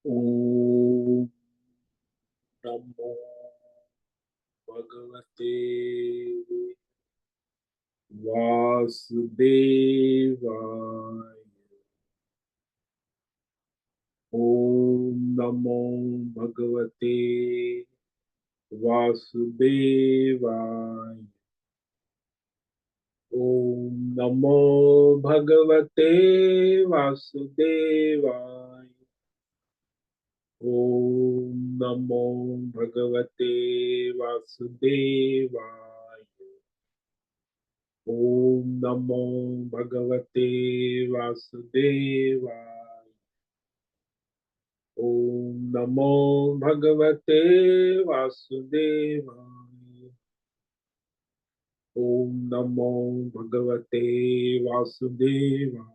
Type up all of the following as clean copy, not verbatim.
ओम नमो भगवते वासुदेवाय। ओम नमो भगवते वासुदेवाय। ओम नमो भगवते वासुदेवाय। ओम नमो भगवते वासुदेवाय। ओम नमो भगवते वासुदेवाय। ओम नमो भगवते वासुदेवाय। ओम नमो भगवते वासुदेवाय।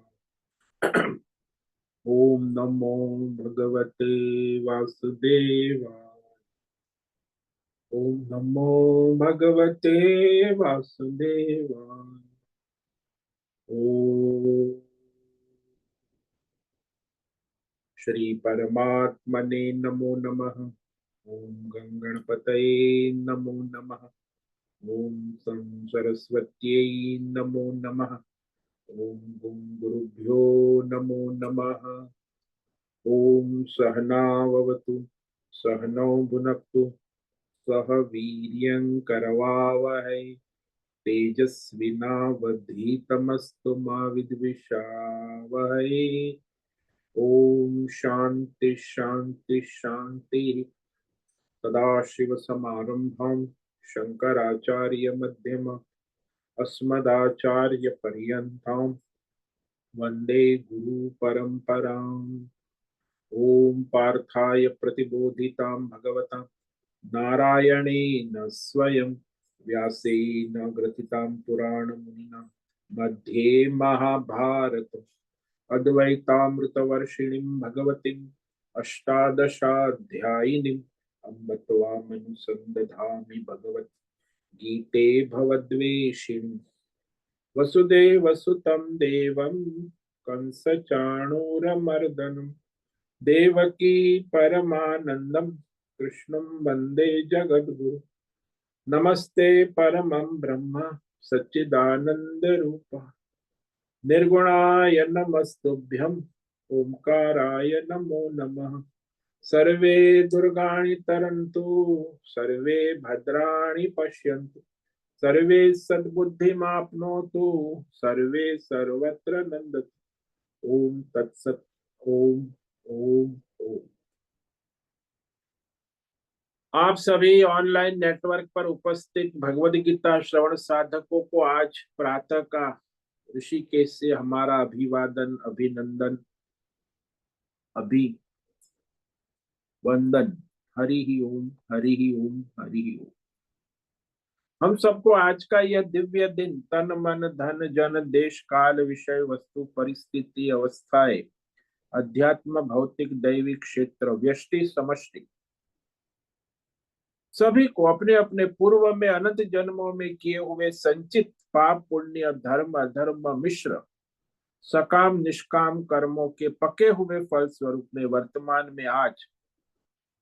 ओम नमो भगवते वासुदेवाय। ओम नमो भगवते वासुदेवाय। ओम श्री परमात्मने नमो नमः। ओम गंगणपतये नमो नमः। ओम सं सरस्वत्यै नमो नमः। ओम गुं गुरुभ्यो नमो नमः। ओम सहनाववतु सहनौ भुनक्तु सह वीर्यं करवावहै तेजस्विनावधीतमस्तु मा विद्विषावहै। ओम शांति शांति शांति। सदाशिवसमारम्भां शंकराचार्यमध्यमाम् अस्मदाचार्यपर्यन्तां वन्दे गुरुपरम्पराम्। ओम पार्थाय प्रतिबोधितां भगवता नारायणेन स्वयं व्यासेन ग्रथितां पुराणमुनिना मध्ये महाभारतम् अद्वैतामृतवर्षिणीं भगवतीम् अष्टादशाध्यायिनीम् अम्ब त्वामनुसन्दधामि भगवद्गीते भवद्वेषिणीम्। वसुदेवसुतं देवं कंसचाणूरमर्दनं देवकी परमानन्दं कृष्णं वन्दे जगद्गुरुं। नमस्ते परमं ब्रह्म सच्चिदानन्दरूपः निर्गुणाय नमस्तुभ्यं ओंकाराय नमो नमः। सर्वे दुर्गाणि तरन्तु सर्वे भद्राणि पश्यन्तु सर्वे सद्बुद्धिमाप्नोतु सर्वे सर्वत्र नन्दतु। ओम तत्सत। ओम ओम ओम। आप सभी ऑनलाइन नेटवर्क पर उपस्थित भगवद गीता श्रवण साधकों को आज प्रातः का ऋषिकेश से हमारा अभिवादन अभिनंदन अभिवंदन। हरि ही ओम हरि ही ओम हरि ही ओम। हम सबको आज का यह दिव्य दिन तन मन धन जन देश काल विषय वस्तु परिस्थिति अवस्थाएं अध्यात्म भौतिक दैविक क्षेत्र व्यष्टि समष्टि सभी को अपने अपने पूर्व में अनंत जन्मों में किए हुए संचित पाप पुण्य धर्म अधर्म मिश्र सकाम निष्काम कर्मों के पके हुए फल स्वरूप में वर्तमान में आज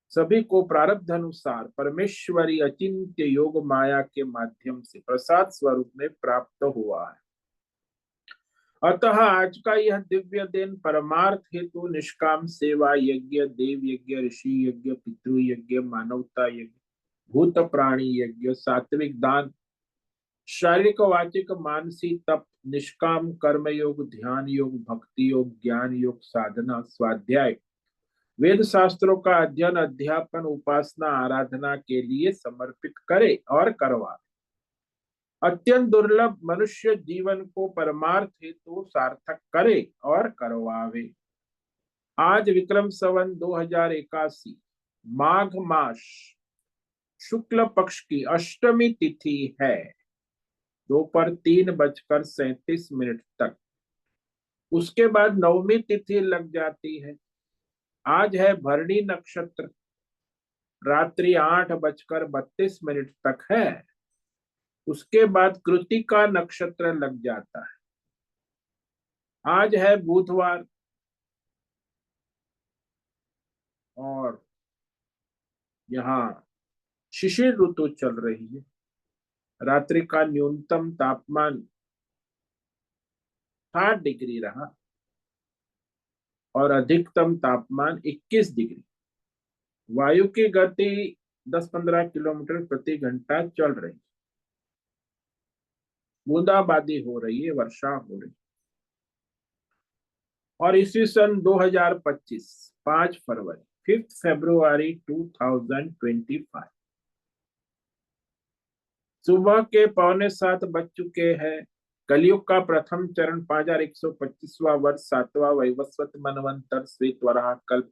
सभी को प्रारब्ध अनुसार परमेश्वरी अचिंत्य योग माया के माध्यम से प्रसाद स्वरूप में प्राप्त हुआ है। अतः आज का यह दिव्य दिन परमार्थ हेतु निष्काम सेवा यज्ञ देव यज्ञ ऋषि यज्ञ पितृ यज्ञ मानवता यज्ञ भूत प्राणी यज्ञ सात्विक दान शारीरिक वाचिक मानसिक तप निष्काम कर्म योग ध्यान योग भक्ति योग ज्ञान योग साधना स्वाध्याय वेद शास्त्रों का अध्ययन अध्यापन उपासना आराधना के लिए समर्पित करे और करवा अत्यंत दुर्लभ मनुष्य जीवन को परमार्थ हेतु सार्थक करे और करवावे। आज विक्रम संवत 2081 माघ मास शुक्ल पक्ष की अष्टमी तिथि है। दोपहर 3:37 तक उसके बाद नवमी तिथि लग जाती है। आज है भरणी नक्षत्र रात्रि 8:32 तक है। उसके बाद कृतिका नक्षत्र लग जाता है। आज है बुधवार यहाँ शिशिर ऋतु चल रही है। रात्रि का न्यूनतम तापमान 8 डिग्री रहा और अधिकतम तापमान 21 डिग्री। वायु की गति 10-15 किलोमीटर प्रति घंटा चल रही। बूंदाबांदी हो रही है, वर्षा हो रही। और इसी सन 2025 5 फरवरी 5 फरवरी 2025 सुबह के 6:45 बज चुके हैं। कलयुग का प्रथम चरण 5125वां वर्ष 7वां वैवस्वत मनवंतर श्वेत वराह कल्प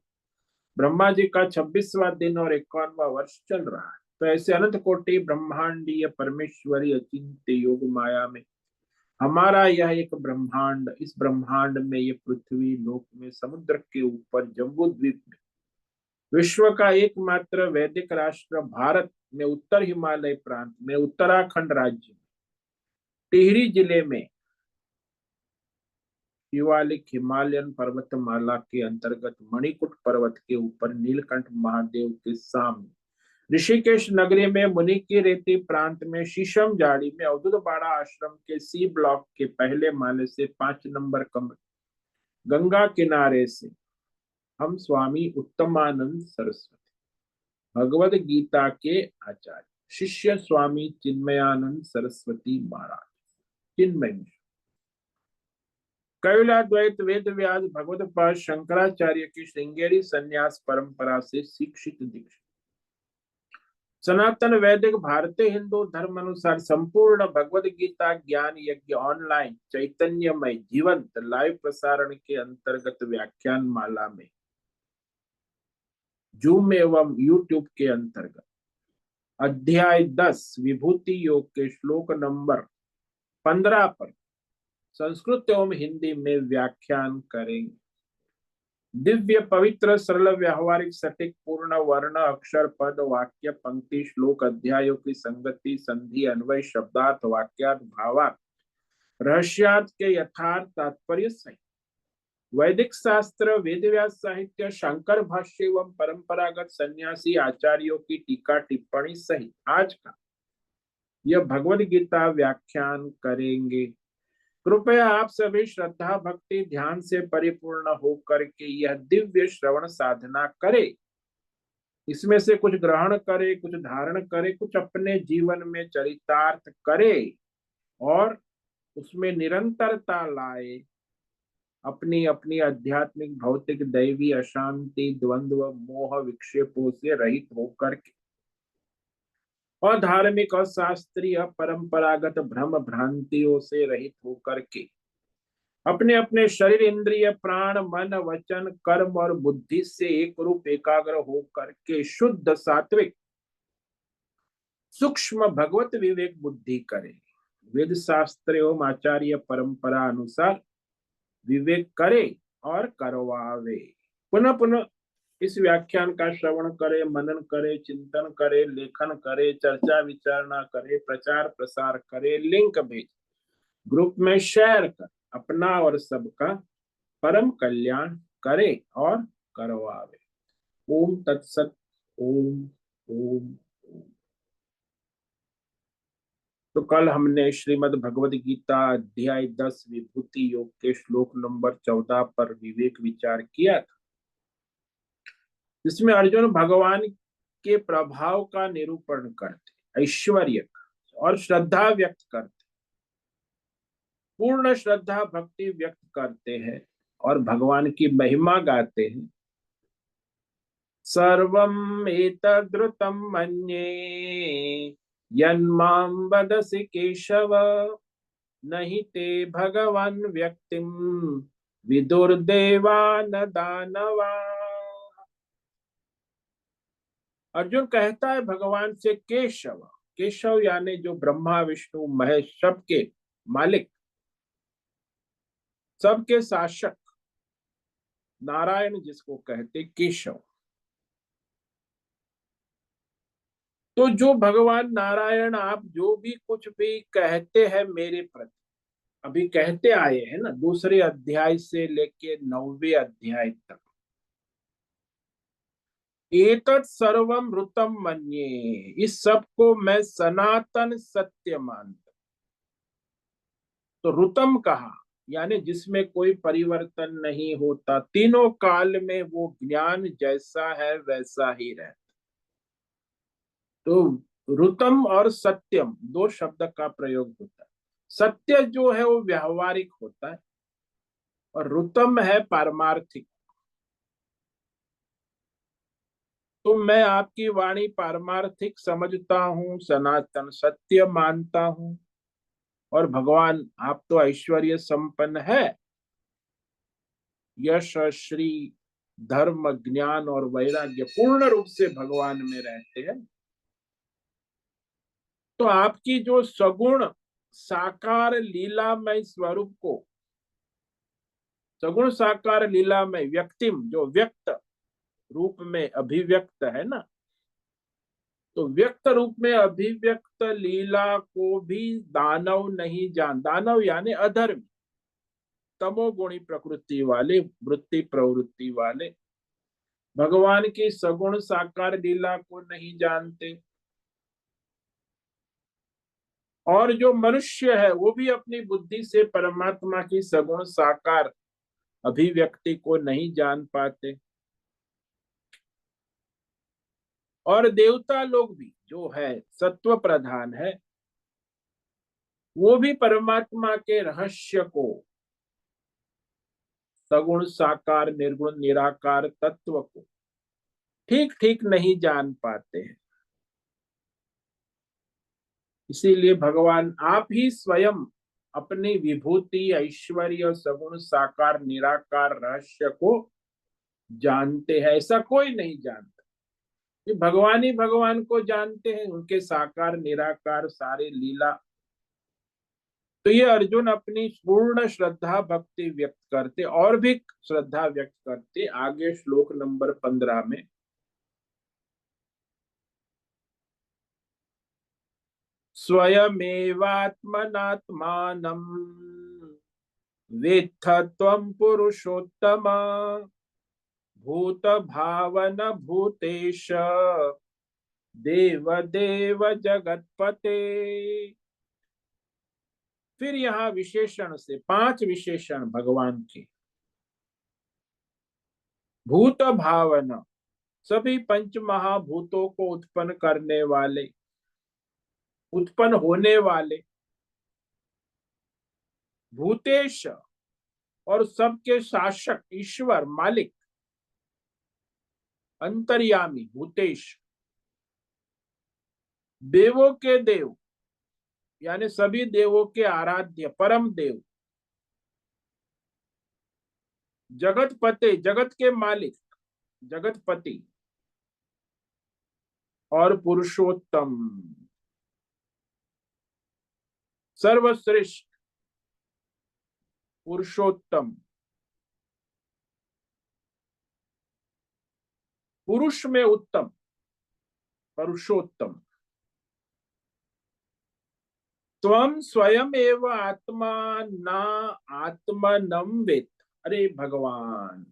ब्रह्मा जी का 26वां दिन और 51वां वर्ष चल रहा है। तो ऐसे अनंत कोटि ब्रह्मांडीय परमेश्वरी अचिंत्य योग माया में हमारा यह एक ब्रह्मांड, इस ब्रह्मांड में ये पृथ्वी लोक में समुद्र के ऊपर जम्बू द्वीप में विश्व का एकमात्र वैदिक राष्ट्र भारत में उत्तर हिमालय प्रांत में उत्तराखंड राज्य में टिहरी जिले में शिवालिक हिमालयन पर्वतमाला के अंतर्गत मणिकुट पर्वत के ऊपर नीलकंठ महादेव के सामने ऋषिकेश नगरी में मुनि की रेती प्रांत में शीशम झाड़ी में अवधूत बाड़ा आश्रम के सी ब्लॉक के पहले माले से 5 नंबर कमरे गंगा किनारे से हम स्वामी उत्तमानंद सरस्वती भगवद गीता के आचार्य शिष्य स्वामी चिन्मयानंद सरस्वती महाराज चिन्मय मिश्र कैलाद्वैत वेद व्यास भगवत पाद शंकराचार्य की श्रृंगेरी संन्यास परंपरा से शिक्षित दीक्षित सनातन वैदिक भारतीय हिंदू धर्म अनुसार संपूर्ण भगवद गीता ज्ञान यज्ञ ऑनलाइन चैतन्यमय जीवंत लाइव प्रसारण के अंतर्गत व्याख्यान माला में जूम एवं यूट्यूब के अंतर्गत अध्याय 10 विभूति योग के श्लोक नंबर 15 पर संस्कृत एवं हिंदी में व्याख्यान करेंगे। दिव्य पवित्र सरल व्यावहारिक सटीक पूर्ण वर्ण अक्षर पद वाक्य पंक्ति श्लोक अध्यायों की संगति संधि अन्वय शब्दार्थ वाक्यार्थ भावार्थ रहस्यार्थ के यथार्थ तात्पर्य सहित वैदिक शास्त्र वेद व्यास साहित्य शंकर भाष्य एवं परंपरागत सन्यासी आचार्यों की टीका टिप्पणी सहित आज का यह भगवद गीता व्याख्यान करेंगे। कृपया आप सभी श्रद्धा भक्ति ध्यान से परिपूर्ण होकर के यह दिव्य श्रवण साधना करें। इसमें से कुछ ग्रहण करे, कुछ धारण करे, कुछ अपने जीवन में चरितार्थ करे और उसमें निरंतरता लाए। अपनी अपनी आध्यात्मिक भौतिक दैवी अशांति द्वंद्व मोह विक्षेपों से रहित होकर के और धार्मिक और शास्त्रीय परंपरागत भ्रम भ्रांतियों से रहित होकर के अपने अपने शरीर इंद्रिय प्राण मन वचन कर्म और बुद्धि से एक रूप एकाग्र होकर के शुद्ध सात्विक सूक्ष्म भगवत विवेक बुद्धि करे। वेद शास्त्र एवं आचार्य परंपरा अनुसार विवेक करे और करवावे। पुनः पुनः इस व्याख्यान का श्रवण करे, मनन करे, चिंतन करे, लेखन करे, चर्चा विचारणा करे, प्रचार प्रसार करे, लिंक भेज, ग्रुप में शेयर कर, अपना और सबका परम कल्याण करे और करवावे। ओम तत्सत। ओम ओम। तो कल हमने श्रीमद् भगवद गीता अध्याय 10 विभूति योग के श्लोक नंबर 14 पर विवेक विचार किया था, जिसमें अर्जुन भगवान के प्रभाव का निरूपण करते, ऐश्वर्य और श्रद्धा व्यक्त करते, पूर्ण श्रद्धा भक्ति व्यक्त करते हैं और भगवान की महिमा गाते हैं। सर्वम एतद्रुतं मन्ये यन्मां वदसि केशव नहि ते भगवान व्यक्तिं विदुर्देवा न दानवा। अर्जुन कहता है भगवान से केशव, केशव यानी जो ब्रह्मा विष्णु महेश सबके मालिक सबके शासक नारायण जिसको कहते केशव। तो जो भगवान नारायण आप जो भी कुछ भी कहते हैं मेरे प्रति, अभी कहते आए हैं ना, दूसरे अध्याय से लेके 9वें अध्याय तक एतत् सर्वम ऋतम मन्ये, इस सब को मैं सनातन सत्य मानता। तो ऋतम कहा यानी जिसमें कोई परिवर्तन नहीं होता, तीनों काल में वो ज्ञान जैसा है वैसा ही रहता। तो ऋतम और सत्यम दो शब्द का प्रयोग होता है। सत्य जो है वो व्यावहारिक होता है और ऋतम है पारमार्थिक। तो मैं आपकी वाणी पारमार्थिक समझता हूँ, सनातन सत्य मानता हूँ। और भगवान आप तो ऐश्वर्य संपन्न है, यश श्री धर्म ज्ञान और वैराग्य पूर्ण रूप से भगवान में रहते हैं। तो आपकी जो सगुण साकार लीलामय स्वरूप को, सगुण साकार लीलामय व्यक्तिम जो व्यक्त रूप में अभिव्यक्त है ना, तो व्यक्त रूप में अभिव्यक्त लीला को भी दानव नहीं जान, दानव यानी अधर्मी तमोगुणी प्रकृति वाले वृत्ति प्रवृत्ति वाले भगवान की सगुण साकार लीला को नहीं जानते। और जो मनुष्य है वो भी अपनी बुद्धि से परमात्मा की सगुण साकार अभिव्यक्ति को नहीं जान पाते। और देवता लोग भी जो है सत्व प्रधान है, वो भी परमात्मा के रहस्य को, सगुण साकार निर्गुण निराकार तत्व को ठीक ठीक नहीं जान पाते हैं। इसीलिए भगवान आप ही स्वयं अपनी विभूति ऐश्वर्य सगुण साकार निराकार रहस्य को जानते हैं, ऐसा कोई नहीं जानता। ये भगवान ही भगवान को जानते हैं, उनके साकार निराकार सारे लीला। तो ये अर्जुन अपनी पूर्ण श्रद्धा भक्ति व्यक्त करते और भी श्रद्धा व्यक्त करते आगे श्लोक नंबर 15 में। स्वयमेवात्मनात्मानं वेत्थ त्वं पुरुषोत्तम भूत भावन भूतेश देव देव जगतपते। फिर यहाँ विशेषण से 5 विशेषण भगवान के। भूत भावन सभी पंच महाभूतों को उत्पन्न करने वाले, उत्पन्न होने वाले। भूतेश और सबके शासक ईश्वर मालिक। अंतर्यामी भूतेश देवों के देव यानी सभी देवों के आराध्य परम देव। जगतपते जगत के मालिक जगतपति। और पुरुषोत्तम सर्वश्रेष्ठ पुरुषोत्तम। पुरुष में उत्तम पुरुषोत्तम। त्वं स्वयं एव आत्मा ना आत्मनं वेत्। अरे भगवान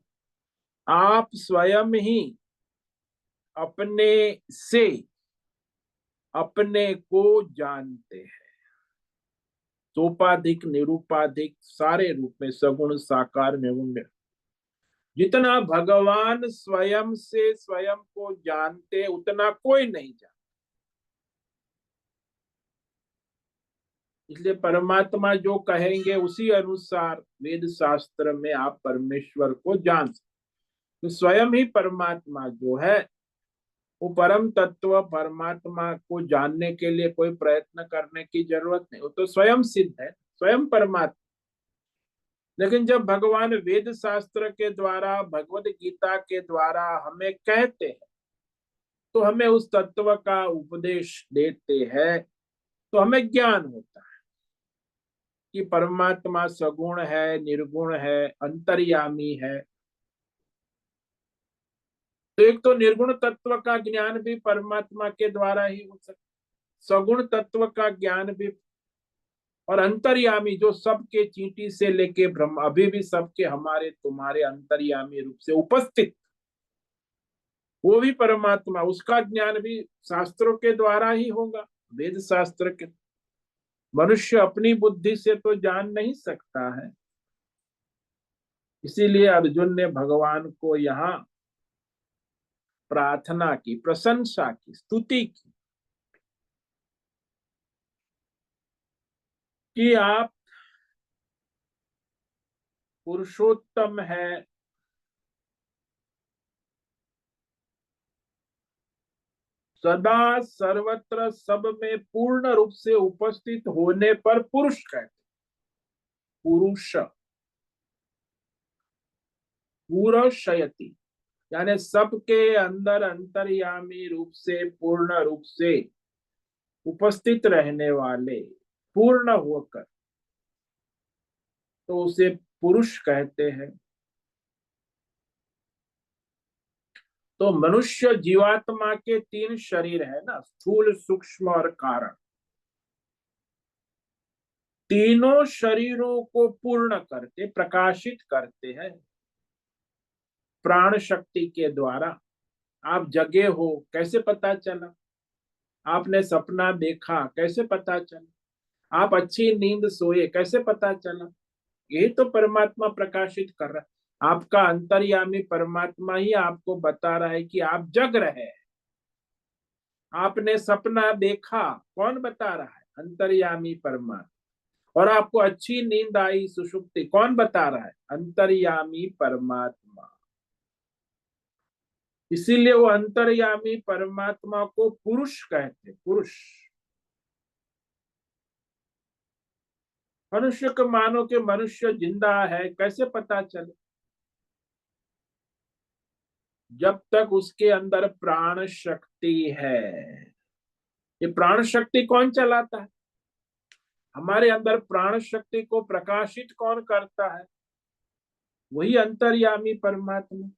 आप स्वयं ही अपने से अपने को जानते हैं। सोपाधिक निरूपाधिक सारे रूप में सगुण साकार निर्गुण। जितना भगवान स्वयं से स्वयं को जानते उतना कोई नहीं जानता। इसलिए परमात्मा जो कहेंगे उसी अनुसार वेद शास्त्र में आप परमेश्वर को जान सकते। तो स्वयं ही परमात्मा जो है वो परम तत्व परमात्मा को जानने के लिए कोई प्रयत्न करने की जरूरत नहीं, वो तो स्वयं सिद्ध है, स्वयं परमात्मा। लेकिन जब भगवान वेद शास्त्र के द्वारा भगवत गीता के द्वारा हमें कहते हैं तो हमें उस तत्व का उपदेश देते हैं, तो हमें ज्ञान होता है कि परमात्मा सगुण है निर्गुण है अंतर्यामी है। तो एक तो निर्गुण तत्व का ज्ञान भी परमात्मा के द्वारा ही हो सकता, सगुण तत्व का ज्ञान भी, और अंतर्यामी जो सबके चींटी से लेके ब्रह्म, अभी भी सबके हमारे तुम्हारे अंतर्यामी रूप से उपस्थित वो भी परमात्मा, उसका ज्ञान भी शास्त्रों के द्वारा ही होगा, वेद शास्त्र के। मनुष्य अपनी बुद्धि से तो जान नहीं सकता है। इसीलिए अर्जुन ने भगवान को यहाँ प्रार्थना की, प्रशंसा की, स्तुति की कि आप पुरुषोत्तम है, सदा सर्वत्र सब में पूर्ण रूप से उपस्थित होने पर पुरुष कहते, पुरुष, पुरुषयति, यानी सबके अंदर अंतर्यामी रूप से, पूर्ण रूप से उपस्थित रहने वाले, पूर्ण होकर, तो उसे पुरुष कहते हैं। तो मनुष्य जीवात्मा के तीन शरीर है ना, स्थूल, सूक्ष्म और कारण। तीनों शरीरों को पूर्ण करते, प्रकाशित करते हैं प्राण शक्ति के द्वारा। आप जगे हो कैसे पता चला? आपने सपना देखा कैसे पता चला? आप अच्छी नींद सोए कैसे पता चला? यही तो परमात्मा प्रकाशित कर रहा है। आपका अंतर्यामी परमात्मा ही आपको बता रहा है कि आप जग रहे हैं। आपने सपना देखा, कौन बता रहा है? अंतर्यामी परमात्मा। और आपको अच्छी नींद आई, सुषुप्ति, कौन बता रहा है? अंतर्यामी परमात्मा। इसीलिए वो अंतर्यामी परमात्मा को पुरुष कहते, पुरुष। मनुष्य को मानो कि मनुष्य जिंदा है कैसे पता चले? जब तक उसके अंदर प्राण शक्ति है। ये प्राण शक्ति कौन चलाता है? हमारे अंदर प्राण शक्ति को प्रकाशित कौन करता है? वही अंतर्यामी परमात्मा।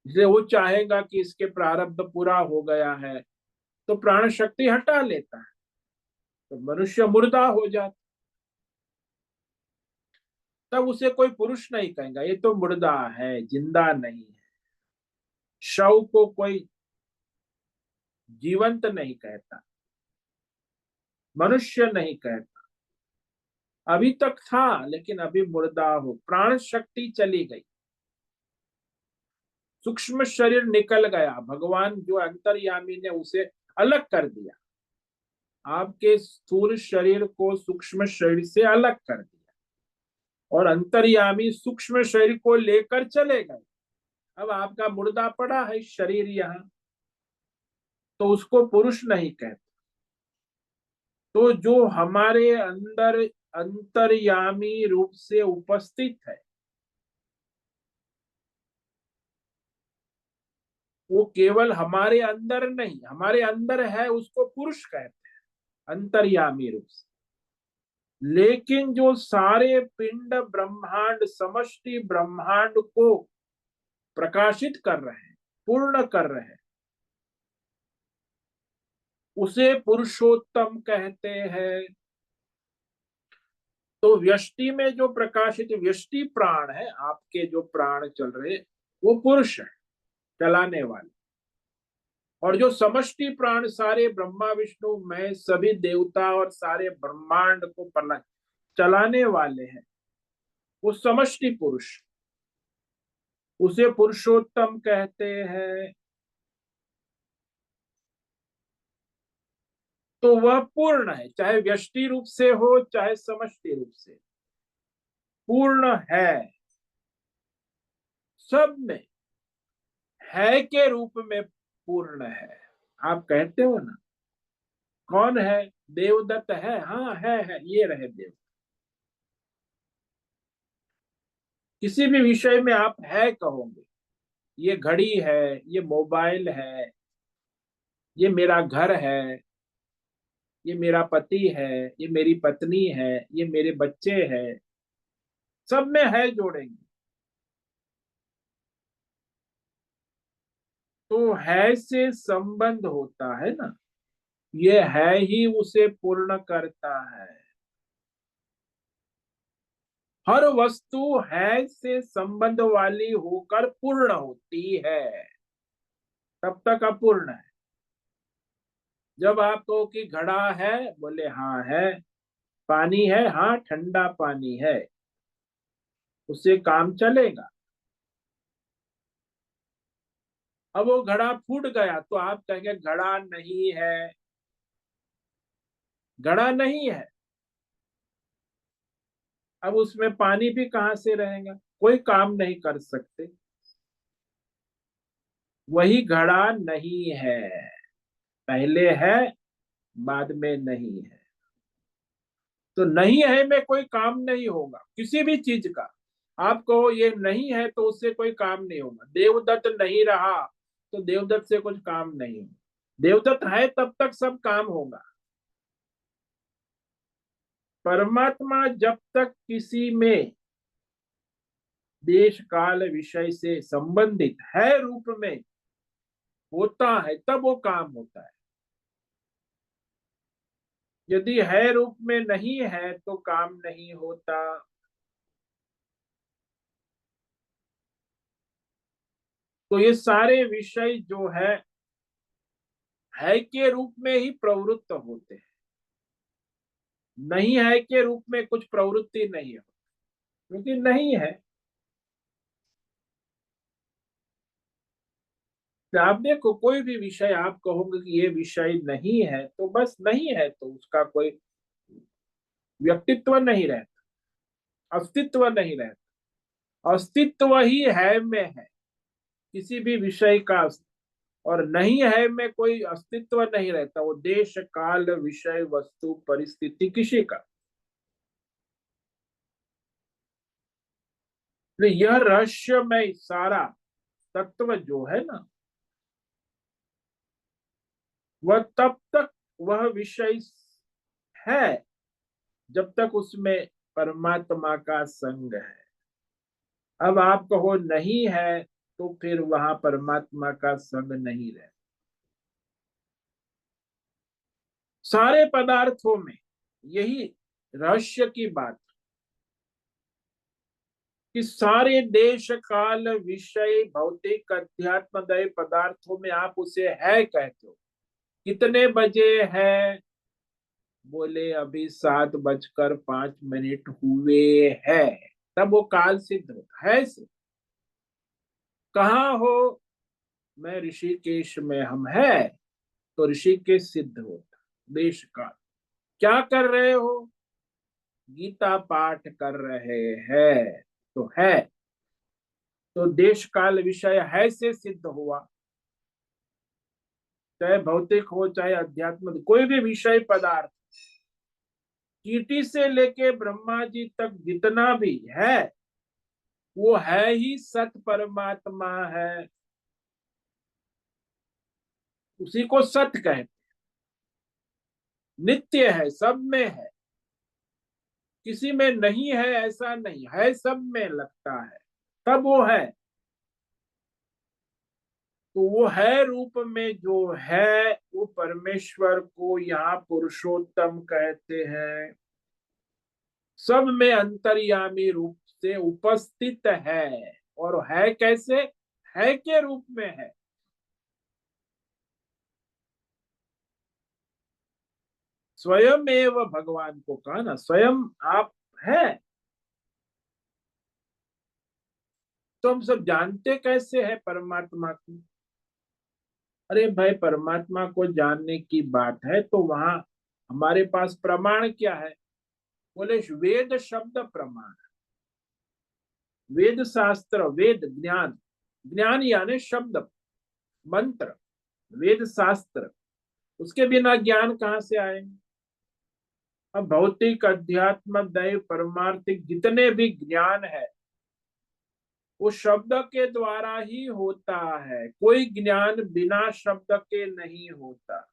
इसलिए वो चाहेगा कि इसके प्रारब्ध पूरा हो गया है तो प्राण शक्ति हटा लेता है, तो मनुष्य मुर्दा हो जाता। तब उसे कोई पुरुष नहीं कहेगा, ये तो मुर्दा है, जिंदा नहीं है। शव को कोई जीवंत नहीं कहता, मनुष्य नहीं कहता। अभी तक था लेकिन अभी मुर्दा हो, प्राण शक्ति चली गई, सूक्ष्म शरीर निकल गया। भगवान जो अंतर्यामी ने उसे अलग कर दिया, आपके स्थूल शरीर को सूक्ष्म शरीर से अलग कर दिया, और अंतर्यामी सूक्ष्म शरीर को लेकर चले गए। अब आपका मुर्दा पड़ा है शरीर यहाँ, तो उसको पुरुष नहीं कहते। तो जो हमारे अंदर अंतर्यामी रूप से उपस्थित है, वो केवल हमारे अंदर नहीं, हमारे अंदर है, उसको पुरुष कहते हैं अंतर्यामी रूप से। लेकिन जो सारे पिंड ब्रह्मांड, समष्टि ब्रह्मांड को प्रकाशित कर रहे हैं, पूर्ण कर रहे हैं, उसे पुरुषोत्तम कहते हैं। तो व्यष्टि में जो प्रकाशित व्यष्टि प्राण है, आपके जो प्राण चल रहे, वो पुरुष है, चलाने वाले। और जो समष्टि प्राण सारे ब्रह्मा विष्णु मैं सभी देवता और सारे ब्रह्मांड को चलाने वाले हैं, वो समष्टि पुरुष, उसे पुरुषोत्तम कहते हैं। तो वह पूर्ण है, चाहे व्यष्टि रूप से हो चाहे समष्टि रूप से, पूर्ण है सब में, है के रूप में पूर्ण है। आप कहते हो ना, कौन है? देवदत्त है, हाँ है, ये रहे देव। किसी भी विषय में आप है कहोगे, ये घड़ी है, ये मोबाइल है, ये मेरा घर है, ये मेरा पति है, ये मेरी पत्नी है, ये मेरे बच्चे हैं, सब में है जोड़ेंगे। तो है से संबंध होता है ना, ये है ही उसे पूर्ण करता है। हर वस्तु है से संबंध वाली होकर पूर्ण होती है। तब तक अपूर्ण है। जब आप कहो कि घड़ा है, बोले हाँ है। पानी है, हाँ ठंडा पानी है, उससे काम चलेगा। अब वो घड़ा फूट गया तो आप कहेंगे घड़ा नहीं है। घड़ा नहीं है, अब उसमें पानी भी कहाँ से रहेगा, कोई काम नहीं कर सकते। वही घड़ा नहीं है, पहले है बाद में नहीं है। तो नहीं है में कोई काम नहीं होगा किसी भी चीज का। आप कहो ये नहीं है तो उससे कोई काम नहीं होगा। देवदत्त नहीं रहा तो देवदत्त से कुछ काम नहीं होगा। देवदत्त है तब तक सब काम होगा। परमात्मा जब तक किसी में देश काल विषय से संबंधित है रूप में होता है तब वो काम होता है। यदि है रूप में नहीं है तो काम नहीं होता। तो ये सारे विषय जो है के रूप में ही प्रवृत्त होते हैं। नहीं है के रूप में कुछ प्रवृत्ति नहीं है, क्योंकि नहीं है। तो आप देखो कोई भी विषय आप कहोगे कि ये विषय नहीं है तो बस नहीं है, तो उसका कोई व्यक्तित्व नहीं रहता, अस्तित्व नहीं रहता। अस्तित्व ही है में है किसी भी विषय का। और नहीं है में कोई अस्तित्व नहीं रहता, वो देश काल विषय वस्तु परिस्थिति किसी का। तो यह रहस्यमय सारा तत्व जो है ना, वह तब तक वह विषय है जब तक उसमें परमात्मा का संग है। अब आप कहो नहीं है तो फिर वहां परमात्मा का संग नहीं रहे। सारे पदार्थों में यही रहस्य की बात कि सारे देश काल विषय भौतिक अध्यात्मदय पदार्थों में आप उसे है कहते हो। कितने बजे है, बोले अभी 7:05 हुए है, तब वो काल सिद्ध होता है से। कहाँ हो, मैं ऋषिकेश में हम है, तो ऋषिकेश सिद्ध होता देश काल। क्या कर रहे हो, गीता पाठ कर रहे हैं, तो है। तो देश काल विषय है से सिद्ध हुआ। चाहे भौतिक हो चाहे अध्यात्म, कोई भी विषय पदार्थ, चींटी से लेके ब्रह्मा जी तक जितना भी है वो है ही सत परमात्मा है। उसी को सत कहते। नित्य है, सब में है, किसी में नहीं है ऐसा नहीं है, सब में लगता है तब वो है। तो वो है रूप में जो है वो परमेश्वर को यहाँ पुरुषोत्तम कहते हैं। सब में अंतर्यामी रूप से उपस्थित है। और है कैसे, है के रूप में है। स्वयं एवं भगवान को कहा ना, स्वयं आप है। तो हम सब जानते कैसे है परमात्मा को। अरे भाई परमात्मा को जानने की बात है तो वहां हमारे पास प्रमाण क्या है, बोले वेद शब्द प्रमाण। वेद शास्त्र, वेद ज्ञान, ज्ञान यानी शब्द मंत्र, वेद शास्त्र, उसके बिना ज्ञान कहाँ से आएंगे। अब भौतिक अध्यात्म दैव परमार्थिक जितने भी ज्ञान है वो शब्द के द्वारा ही होता है, कोई ज्ञान बिना शब्द के नहीं होता।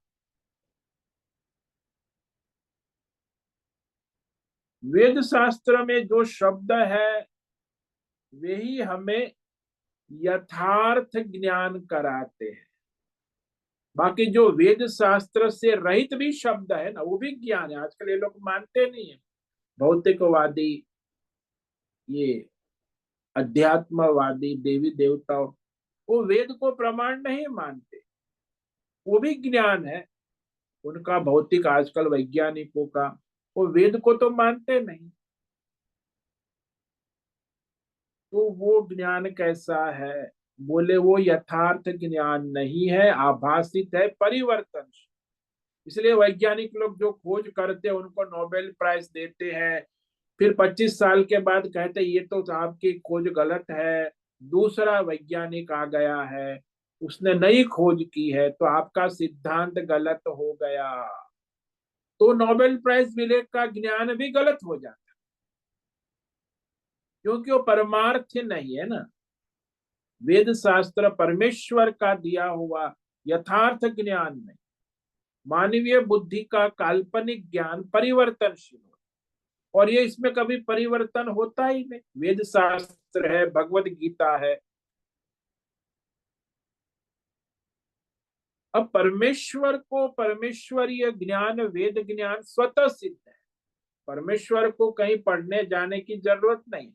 वेद शास्त्र में जो शब्द है वे ही हमें यथार्थ ज्ञान कराते हैं। बाकी जो वेद शास्त्र से रहित भी शब्द है ना वो भी ज्ञान है, आजकल ये लोग मानते नहीं है। भौतिकवादी, ये अध्यात्मवादी, देवी देवताओं, वो वेद को प्रमाण नहीं मानते। वो भी ज्ञान है उनका भौतिक, आजकल वैज्ञानिकों का, वो वेद को तो मानते नहीं। तो वो ज्ञान कैसा है? बोले वो यथार्थ ज्ञान नहीं है, आभासित है, परिवर्तन। इसलिए वैज्ञानिक लोग जो खोज करते हैं उनको नोबेल प्राइज देते हैं, फिर 25 साल के बाद कहते हैं ये तो आपकी खोज गलत है, दूसरा वैज्ञानिक आ गया है, उसने नई खोज की है, तो आपका सिद्धांत गलत हो गया। तो नोबेल प्राइज मिले का ज्ञान भी गलत हो जाता है, क्योंकि वो परमार्थ नहीं है ना। वेद शास्त्र परमेश्वर का दिया हुआ यथार्थ ज्ञान नहीं, मानवीय बुद्धि का काल्पनिक ज्ञान परिवर्तनशील होता, और ये इसमें कभी परिवर्तन होता ही नहीं। वेद शास्त्र है, भगवत गीता है। अब परमेश्वर को परमेश्वरीय ज्ञान, वेद ज्ञान स्वतः सिद्ध है। परमेश्वर को कहीं पढ़ने जाने की जरूरत नहीं।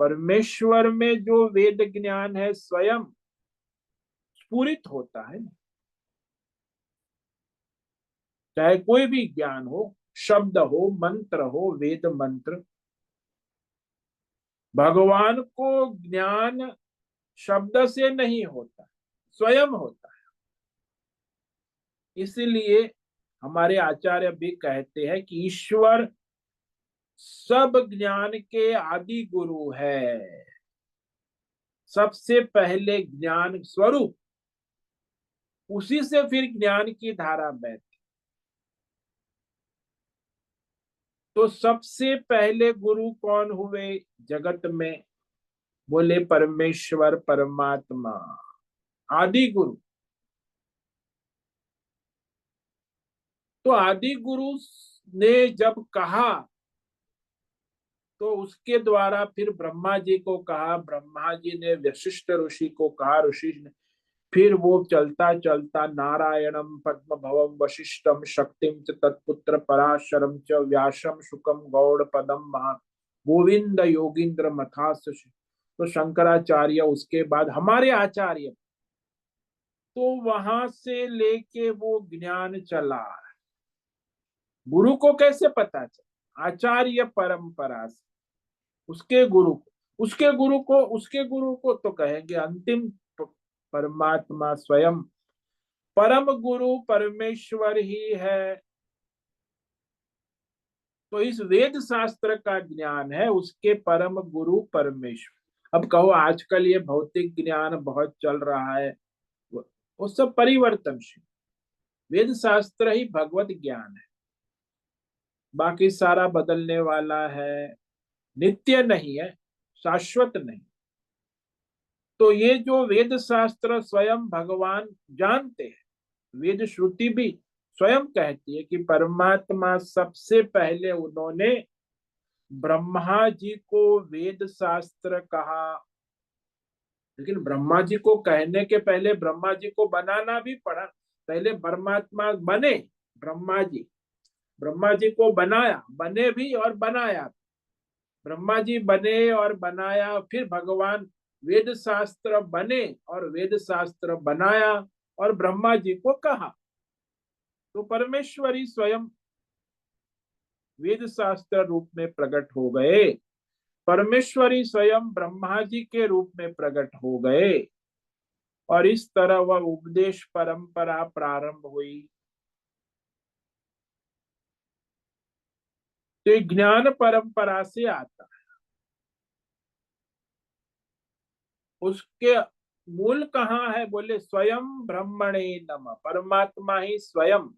परमेश्वर में जो वेद ज्ञान है स्वयं स्फुरित होता है। चाहे कोई भी ज्ञान हो, शब्द हो, मंत्र हो, वेद मंत्र, भगवान को ज्ञान शब्द से नहीं होता, स्वयं होता है। इसलिए हमारे आचार्य भी कहते हैं कि ईश्वर सब ज्ञान के आदि गुरु है, सबसे पहले ज्ञान स्वरूप, उसी से फिर ज्ञान की धारा बहती। तो सबसे पहले गुरु कौन हुए जगत में? बोले परमेश्वर, परमात्मा, आदि गुरु। तो आदि गुरु ने जब कहा तो उसके द्वारा फिर ब्रह्मा जी को कहा, ब्रह्मा जी ने वशिष्ठ ऋषि को कहा, ऋषि ने फिर वो चलता चलता नारायणम पद्म भवम वशिष्ठम शक्तिम च तत्पुत्र पराशरम च व्यासम शुकम गौड़ पदम महा गोविंद योगिंद्र मथास। तो शंकराचार्य उसके बाद हमारे आचार्य। तो वहां से लेके वो ज्ञान चला। गुरु को कैसे पता चला? आचार्य परंपरा से। उसके गुरु को, उसके गुरु को तो कहेंगे अंतिम परमात्मा स्वयं। परम गुरु परमेश्वर ही है। तो इस वेद शास्त्र का ज्ञान है, उसके परम गुरु परमेश्वर। अब कहो आजकल ये भौतिक ज्ञान बहुत चल रहा है, वो सब परिवर्तनशील। वेद शास्त्र ही भगवत ज्ञान है, बाकी सारा बदलने वाला है, नित्य नहीं है, शाश्वत नहीं। तो ये जो वेद शास्त्र स्वयं भगवान जानते हैं, वेद श्रुति भी स्वयं कहती है कि परमात्मा सबसे पहले उन्होंने ब्रह्मा जी को वेद शास्त्र कहा। लेकिन ब्रह्मा जी को कहने के पहले ब्रह्मा जी को बनाना भी पड़ा। पहले परमात्मा बने, ब्रह्मा जी, ब्रह्मा जी को बनाया, बने भी और बनाया। ब्रह्मा जी बने और बनाया, फिर भगवान वेद शास्त्र बने और वेद शास्त्र बनाया और ब्रह्मा जी को कहा। तो परमेश्वरी स्वयं वेद शास्त्र रूप में प्रकट हो गए, परमेश्वरी स्वयं ब्रह्मा जी के रूप में प्रकट हो गए, और इस तरह वह उपदेश परंपरा प्रारंभ हुई। तो ये ज्ञान परंपरा से आता है। उसके मूल कहाँ है? बोले स्वयं ब्रह्मणे नमः, परमात्मा ही स्वयं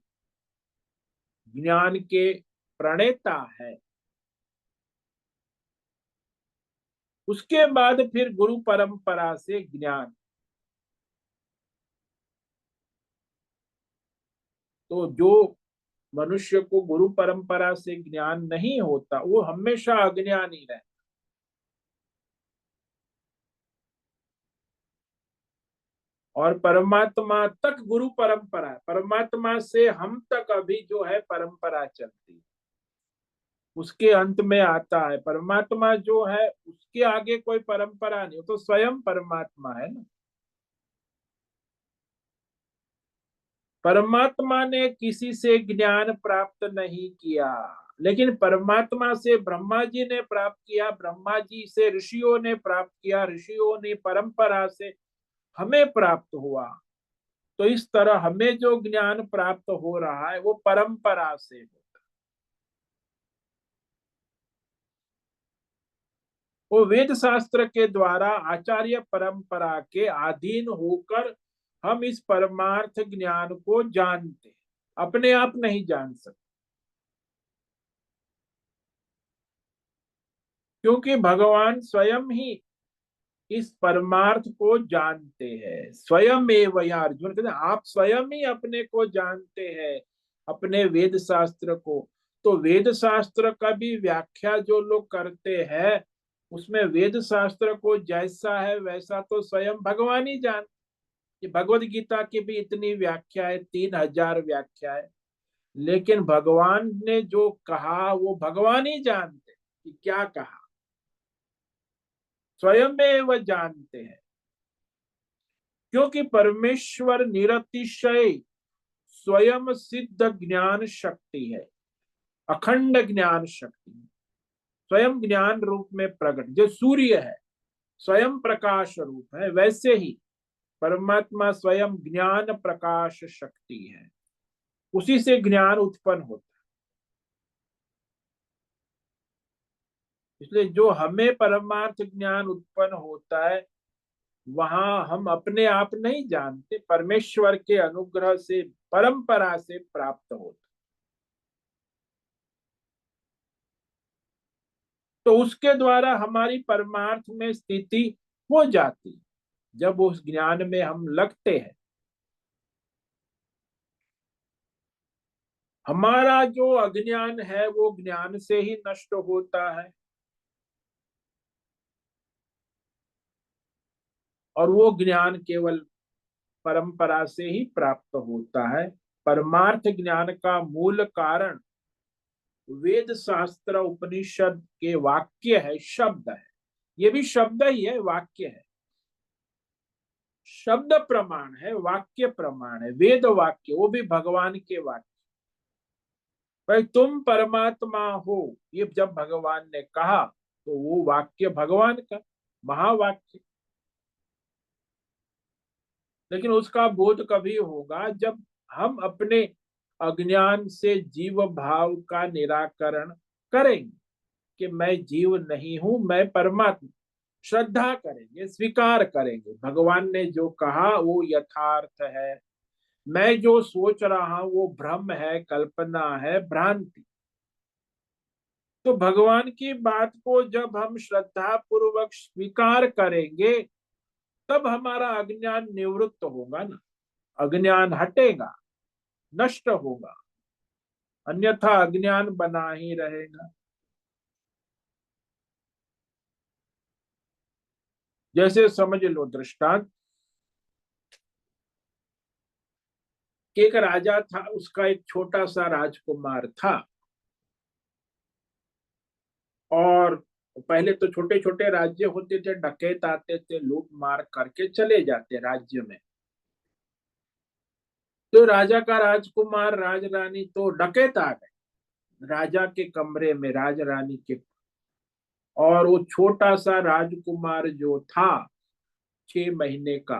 ज्ञान के प्रणेता है। उसके बाद फिर गुरु परंपरा से ज्ञान। तो जो मनुष्य को गुरु परंपरा से ज्ञान नहीं होता वो हमेशा अज्ञानी रहे। और परमात्मा तक गुरु परंपरा है, परमात्मा से हम तक अभी जो है परंपरा चलती है। उसके अंत में आता है परमात्मा जो है, उसके आगे कोई परंपरा नहीं, वो तो स्वयं परमात्मा है ना। परमात्मा ने किसी से ज्ञान प्राप्त नहीं किया, लेकिन परमात्मा से ब्रह्मा जी ने प्राप्त किया, ब्रह्मा जी से ऋषियों ने प्राप्त किया, ऋषियों ने परंपरा से हमें प्राप्त हुआ। तो इस तरह हमें जो ज्ञान प्राप्त हो रहा है वो परंपरा से होता है। वो वेद शास्त्र के द्वारा आचार्य परंपरा के अधीन होकर हम इस परमार्थ ज्ञान को जानते हैं, अपने आप नहीं जान सकते, क्योंकि भगवान स्वयं ही इस परमार्थ को जानते हैं। स्वयं एवं अर्जुन कहते हैं, आप स्वयं ही अपने को जानते हैं, अपने वेद शास्त्र को। तो वेद शास्त्र का भी व्याख्या जो लोग करते हैं, उसमें वेद शास्त्र को जैसा है वैसा तो स्वयं भगवान ही जानते। कि भगवत गीता की भी इतनी व्याख्या है, 3000 व्याख्या है, लेकिन भगवान ने जो कहा वो भगवान ही जानते कि क्या कहा, स्वयं में वह जानते हैं। क्योंकि परमेश्वर निरतिशय स्वयं सिद्ध ज्ञान शक्ति है, अखंड ज्ञान शक्ति है, स्वयं ज्ञान रूप में प्रकट। जो सूर्य है स्वयं प्रकाश रूप है, वैसे ही परमात्मा स्वयं ज्ञान प्रकाश शक्ति है, उसी से ज्ञान उत्पन्न होता है। इसलिए जो हमें परमार्थ ज्ञान उत्पन्न होता है, वहां हम अपने आप नहीं जानते, परमेश्वर के अनुग्रह से, परंपरा से प्राप्त होता। तो उसके द्वारा हमारी परमार्थ में स्थिति हो जाती। जब उस ज्ञान में हम लगते हैं, हमारा जो अज्ञान है वो ज्ञान से ही नष्ट होता है, और वो ज्ञान केवल परंपरा से ही प्राप्त होता है। परमार्थ ज्ञान का मूल कारण वेद शास्त्र उपनिषद के वाक्य है, शब्द है। ये भी शब्द ही है, वाक्य है, शब्द प्रमाण है, वाक्य प्रमाण है, वेद वाक्य, वो भी भगवान के वाक्य। भाई तुम परमात्मा हो, ये जब भगवान ने कहा तो वो वाक्य भगवान का महावाक्य। लेकिन उसका बोध कभी होगा जब हम अपने अज्ञान से जीव भाव का निराकरण करेंगे कि मैं जीव नहीं हूं, मैं परमात्मा। श्रद्धा करेंगे, स्वीकार करेंगे भगवान ने जो कहा वो यथार्थ है, मैं जो सोच रहा हूं वो भ्रम है, कल्पना है, भ्रांति। तो भगवान की बात को जब हम श्रद्धा पूर्वक स्वीकार करेंगे, तब हमारा अज्ञान निवृत्त होगा ना, अज्ञान हटेगा, नष्ट होगा, अन्यथा अज्ञान बना ही रहेगा। जैसे समझ लो दृष्टांत, कि एक राजा था, उसका एक छोटा सा राजकुमार था। और पहले तो छोटे छोटे राज्य होते थे, डकैत आते थे, लूट मार करके चले जाते राज्य में। तो राजा का राजकुमार राज रानी, तो डकैत आ गए राजा के कमरे में, राज रानी के। और वो छोटा सा राजकुमार जो था, 6 महीने का,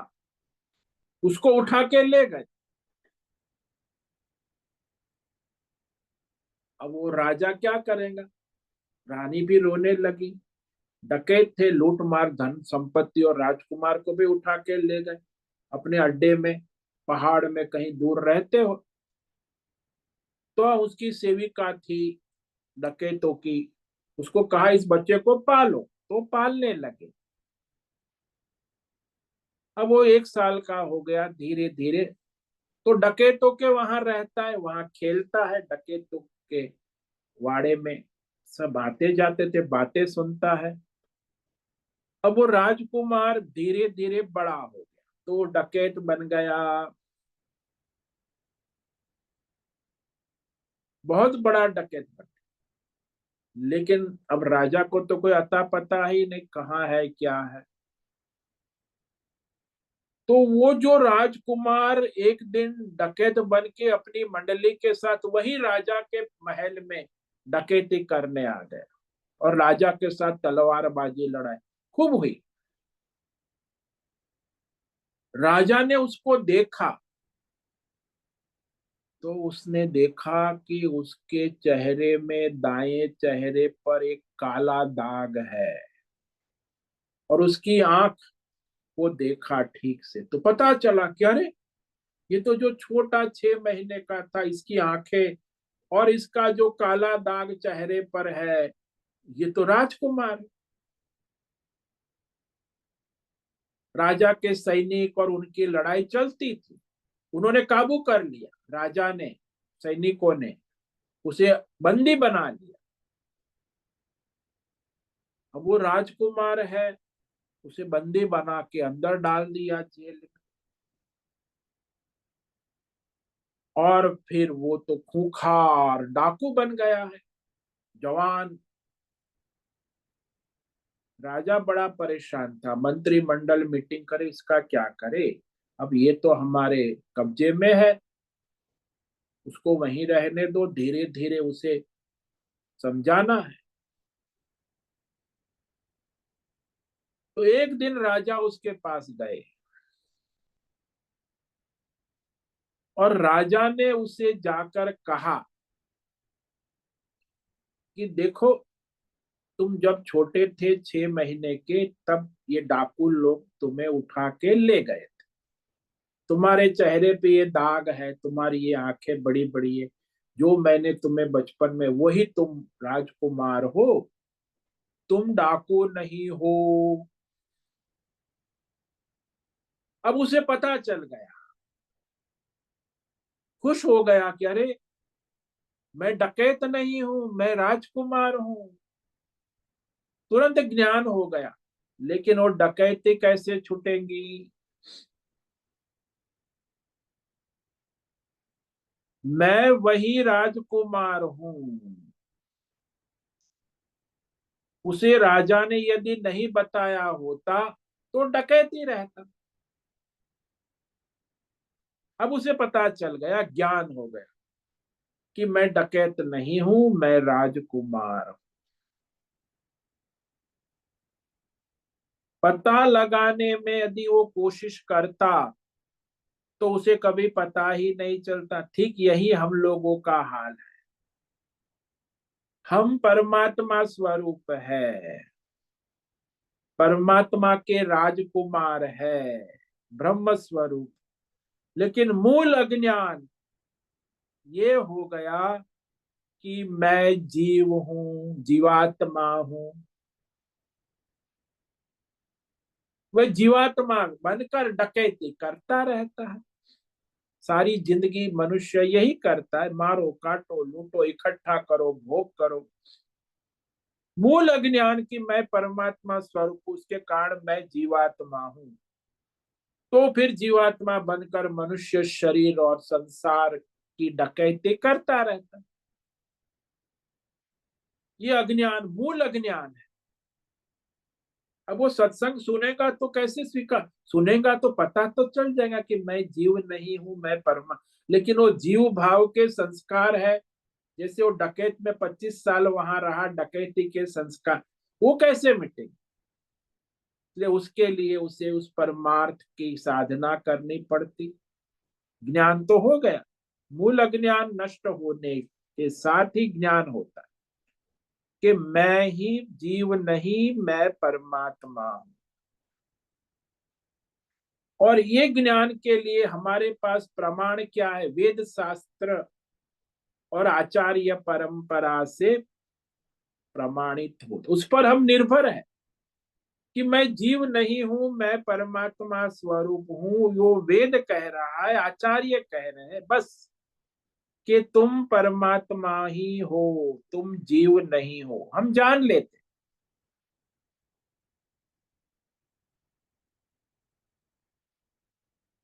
उसको उठा के ले गए। अब वो राजा क्या करेगा, रानी भी रोने लगी। डकैत थे, लूट मार धन संपत्ति, और राजकुमार को भी उठा के ले गए अपने अड्डे में, पहाड़ में कहीं दूर रहते हो। तो उसकी सेविका थी डकैतों की, उसको कहा इस बच्चे को पालो, तो पालने लगे। अब वो 1 साल का हो गया, धीरे धीरे तो डकैतों के वहां रहता है, वहां खेलता है, डकैतों के वाड़े में सब आते जाते थे, बातें सुनता है। अब वो राजकुमार धीरे धीरे बड़ा हो गया, तो वो डकैत बन गया, बहुत बड़ा डकैत बन गया। लेकिन अब राजा को तो कोई अता पता ही नहीं कहाँ है क्या है। तो वो जो राजकुमार एक दिन डकैत बन के अपनी मंडली के साथ वही राजा के महल में डकैती करने आ गया और राजा के साथ तलवारबाजी लड़ाई खूब हुई। राजा ने उसको देखा तो उसने देखा कि उसके चेहरे में, दाएं चेहरे पर एक काला दाग है और उसकी आंख को देखा ठीक से तो पता चला कि अरे ये तो जो छोटा 6 महीने का था, इसकी आंखें और इसका जो काला दाग चेहरे पर है, ये तो राजकुमार। राजा के सैनिक और उनकी लड़ाई चलती थी, उन्होंने काबू कर लिया, राजा ने, सैनिकों ने उसे बंदी बना लिया। अब वो राजकुमार है, उसे बंदी बना के अंदर डाल दिया जेल में। और फिर वो तो खूंखार डाकू बन गया है, जवान। राजा बड़ा परेशान था, मंत्रिमंडल मीटिंग करे, इसका क्या करे। अब ये तो हमारे कब्जे में है, उसको वहीं रहने दो, धीरे धीरे उसे समझाना है। तो एक दिन राजा उसके पास गए और राजा ने उसे जाकर कहा कि देखो, तुम जब छोटे थे 6 महीने के, तब ये डाकू लोग तुम्हें उठा के ले गए। तुम्हारे चेहरे पे ये दाग है, तुम्हारी ये आंखें बड़ी बड़ी है, जो मैंने तुम्हें बचपन में, वही तुम राजकुमार हो, तुम डाकू नहीं हो। अब उसे पता चल गया, खुश हो गया कि अरे मैं डकैत नहीं हूं, मैं राजकुमार हूं। तुरंत ज्ञान हो गया। लेकिन वो डकैती कैसे छूटेंगी? मैं वही राजकुमार हूं। उसे राजा ने यदि नहीं बताया होता तो डकैती रहता। अब उसे पता चल गया, ज्ञान हो गया कि मैं डकैत नहीं हूं, मैं राजकुमार हूं। पता लगाने में यदि वो कोशिश करता तो उसे कभी पता ही नहीं चलता। ठीक यही हम लोगों का हाल है। हम परमात्मा स्वरूप है, परमात्मा के राजकुमार है, ब्रह्म स्वरूप। लेकिन मूल अज्ञान ये हो गया कि मैं जीव हूं, जीवात्मा हूं। वह जीवात्मा बनकर डकैती करता रहता है। सारी जिंदगी मनुष्य यही करता है, मारो काटो लूटो, इकट्ठा करो भोग करो। मूल अज्ञान की मैं परमात्मा स्वरूप, उसके कारण मैं जीवात्मा हूं। तो फिर जीवात्मा बनकर मनुष्य शरीर और संसार की डकैती करता रहता है। ये अज्ञान मूल अज्ञान है। अब वो सत्संग सुनेगा तो कैसे स्वीकार, सुनेगा तो पता तो चल जाएगा कि मैं जीव नहीं हूं, मैं परमा। लेकिन वो जीव भाव के संस्कार है। जैसे वो डकैत में 25 साल वहां रहा, डकैती के संस्कार वो कैसे मिटेंगे? इसलिए उसके लिए उसे उस परमार्थ की साधना करनी पड़ती। ज्ञान तो हो गया, मूल अज्ञान नष्ट होने के साथ ही ज्ञान होता है कि मैं ही जीव नहीं, मैं परमात्मा हूं। और ये ज्ञान के लिए हमारे पास प्रमाण क्या है? वेद शास्त्र और आचार्य परंपरा से प्रमाणित हो, उस पर हम निर्भर है कि मैं जीव नहीं हूं, मैं परमात्मा स्वरूप हूं। यो वेद कह रहा है, आचार्य कह रहे हैं बस, कि तुम परमात्मा ही हो, तुम जीव नहीं हो, हम जान लेते।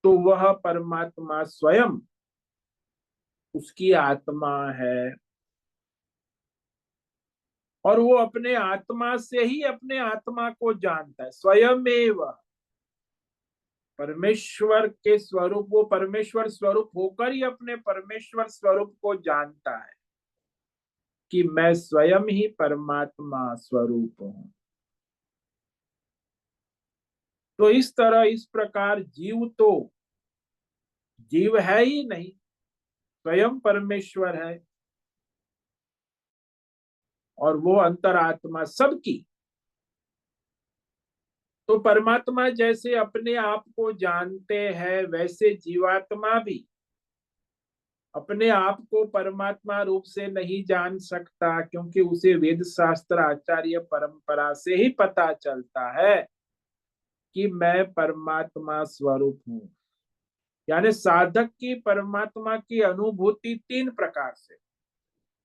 तो वह परमात्मा स्वयं, उसकी आत्मा है और वो अपने आत्मा से ही अपने आत्मा को जानता है, स्वयमेव। परमेश्वर के स्वरूप, वो परमेश्वर स्वरूप होकर ही अपने परमेश्वर स्वरूप को जानता है कि मैं स्वयं ही परमात्मा स्वरूप हूं। तो इस तरह, इस प्रकार जीव तो जीव है ही नहीं, स्वयं परमेश्वर है, और वो अंतरात्मा सबकी। तो परमात्मा जैसे अपने आप को जानते हैं, वैसे जीवात्मा भी अपने आप को परमात्मा रूप से नहीं जान सकता, क्योंकि उसे वेद शास्त्र आचार्य परंपरा से ही पता चलता है कि मैं परमात्मा स्वरूप हूं। यानी साधक की परमात्मा की अनुभूति तीन प्रकार से: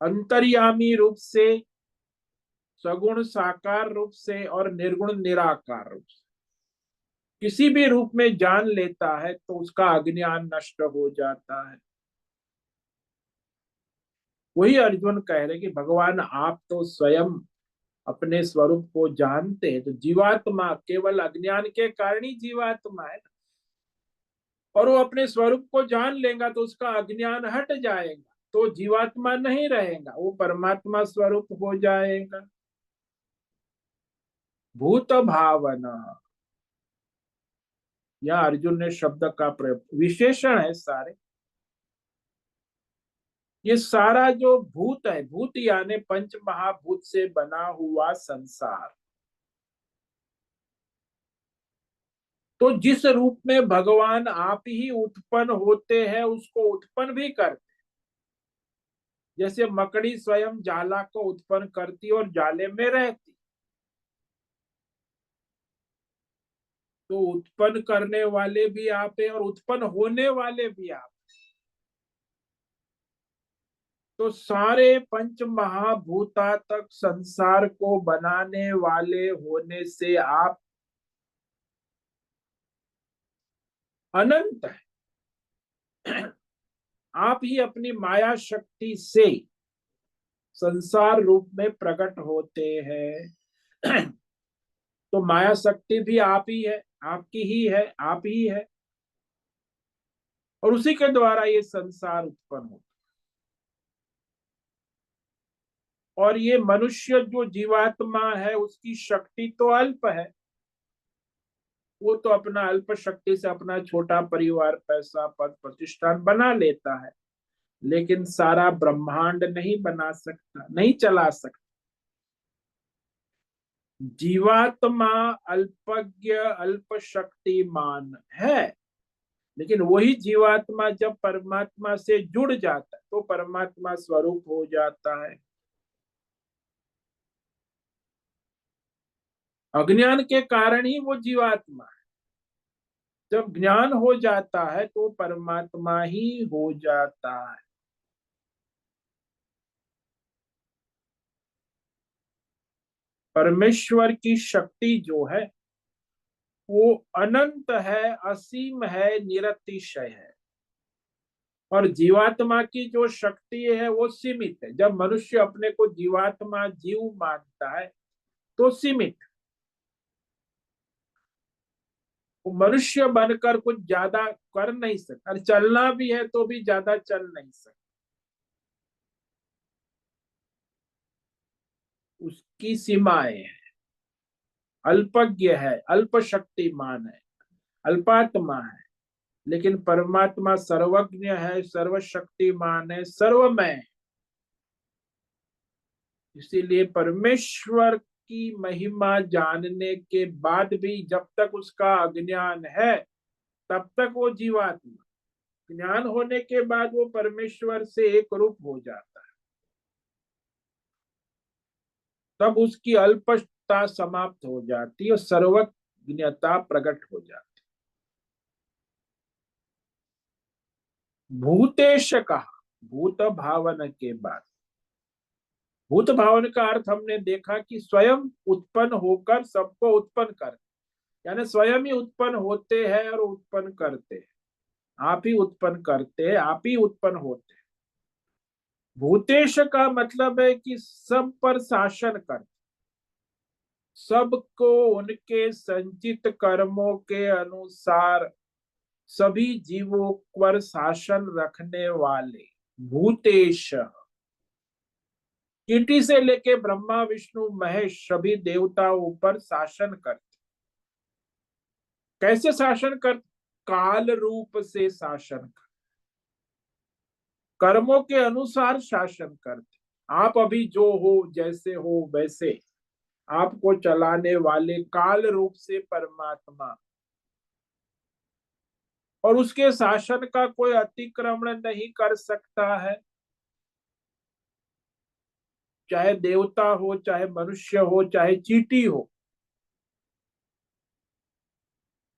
अंतर्यामी रूप से, सगुण साकार रूप से, और निर्गुण निराकार रूप से। किसी भी रूप में जान लेता है तो उसका अज्ञान नष्ट हो जाता है। वही अर्जुन कह रहे कि भगवान आप तो स्वयं अपने स्वरूप को जानते हैं, तो जीवात्मा केवल अज्ञान के कारण ही जीवात्मा है, और वो अपने स्वरूप को जान लेगा तो उसका अज्ञान हट जाएगा, तो जीवात्मा नहीं रहेगा, वो परमात्मा स्वरूप हो जाएगा। भूत भावना, यह अर्जुन ने शब्द का प्रयोग, विशेषण है सारे। ये सारा जो भूत है, भूत यानी पंच महाभूत से बना हुआ संसार, तो जिस रूप में भगवान आप ही उत्पन्न होते हैं उसको उत्पन्न भी करते। जैसे मकड़ी स्वयं जाला को उत्पन्न करती और जाले में रहती, तो उत्पन्न करने वाले भी आप है और उत्पन्न होने वाले भी आप। तो सारे पंच महाभूता तक संसार को बनाने वाले होने से आप अनंत है। आप ही अपनी माया शक्ति से संसार रूप में प्रकट होते हैं। तो माया शक्ति भी आप ही है, आपकी ही है, आप ही है, और उसी के द्वारा ये संसार उत्पन्न होता। और ये मनुष्य जो जीवात्मा है उसकी शक्ति तो अल्प है, वो तो अपना अल्प शक्ति से अपना छोटा परिवार, पैसा, पद, प्रतिष्ठान बना लेता है, लेकिन सारा ब्रह्मांड नहीं बना सकता, नहीं चला सकता। जीवात्मा अल्पज्ञ, अल्प शक्तिमान है, लेकिन वही जीवात्मा जब परमात्मा से जुड़ जाता है तो परमात्मा स्वरूप हो जाता है। अज्ञान के कारण ही वो जीवात्मा है, जब ज्ञान हो जाता है तो परमात्मा ही हो जाता है। परमेश्वर की शक्ति जो है वो अनंत है, असीम है, निरतिशय है, और जीवात्मा की जो शक्ति है वो सीमित है। जब मनुष्य अपने को जीवात्मा, जीव मानता है तो सीमित, वो मनुष्य बनकर कुछ ज्यादा कर नहीं सकता, और चलना भी है तो भी ज्यादा चल नहीं सकता। उसकी सीमाएं हैं, अल्पज्ञ है, अल्प शक्तिमान है, अल्पात्मा है। लेकिन परमात्मा सर्वज्ञ है, सर्वशक्तिमान है, सर्वमय है। इसीलिए परमेश्वर की महिमा जानने के बाद भी जब तक उसका अज्ञान है तब तक वो जीवात्मा, ज्ञान होने के बाद वो परमेश्वर से एक रूप हो जाता है, तब उसकी अल्पता समाप्त हो जाती है और सर्वज्ञता प्रकट हो जाती है। भूतेश कहा, भूत भावन के बाद। भूत भावन का अर्थ हमने देखा कि स्वयं उत्पन्न होकर सबको उत्पन्न कर, यानी स्वयं ही उत्पन्न होते हैं और उत्पन्न करते हैं। आप ही उत्पन्न करते हैं, आप ही उत्पन्न होते हैं। भूतेश का मतलब है कि सब पर शासन कर, सबको उनके संचित कर्मों के अनुसार सभी जीवों पर शासन रखने वाले भूतेश, चींटी से लेके ब्रह्मा विष्णु महेश सभी देवताओं पर शासन करते। कैसे शासन करते? काल रूप से शासन करते, कर्मों के अनुसार शासन करते। आप अभी जो हो, जैसे हो वैसे आपको चलाने वाले काल रूप से परमात्मा, और उसके शासन का कोई अतिक्रमण नहीं कर सकता है। चाहे देवता हो, चाहे मनुष्य हो, चाहे चींटी हो,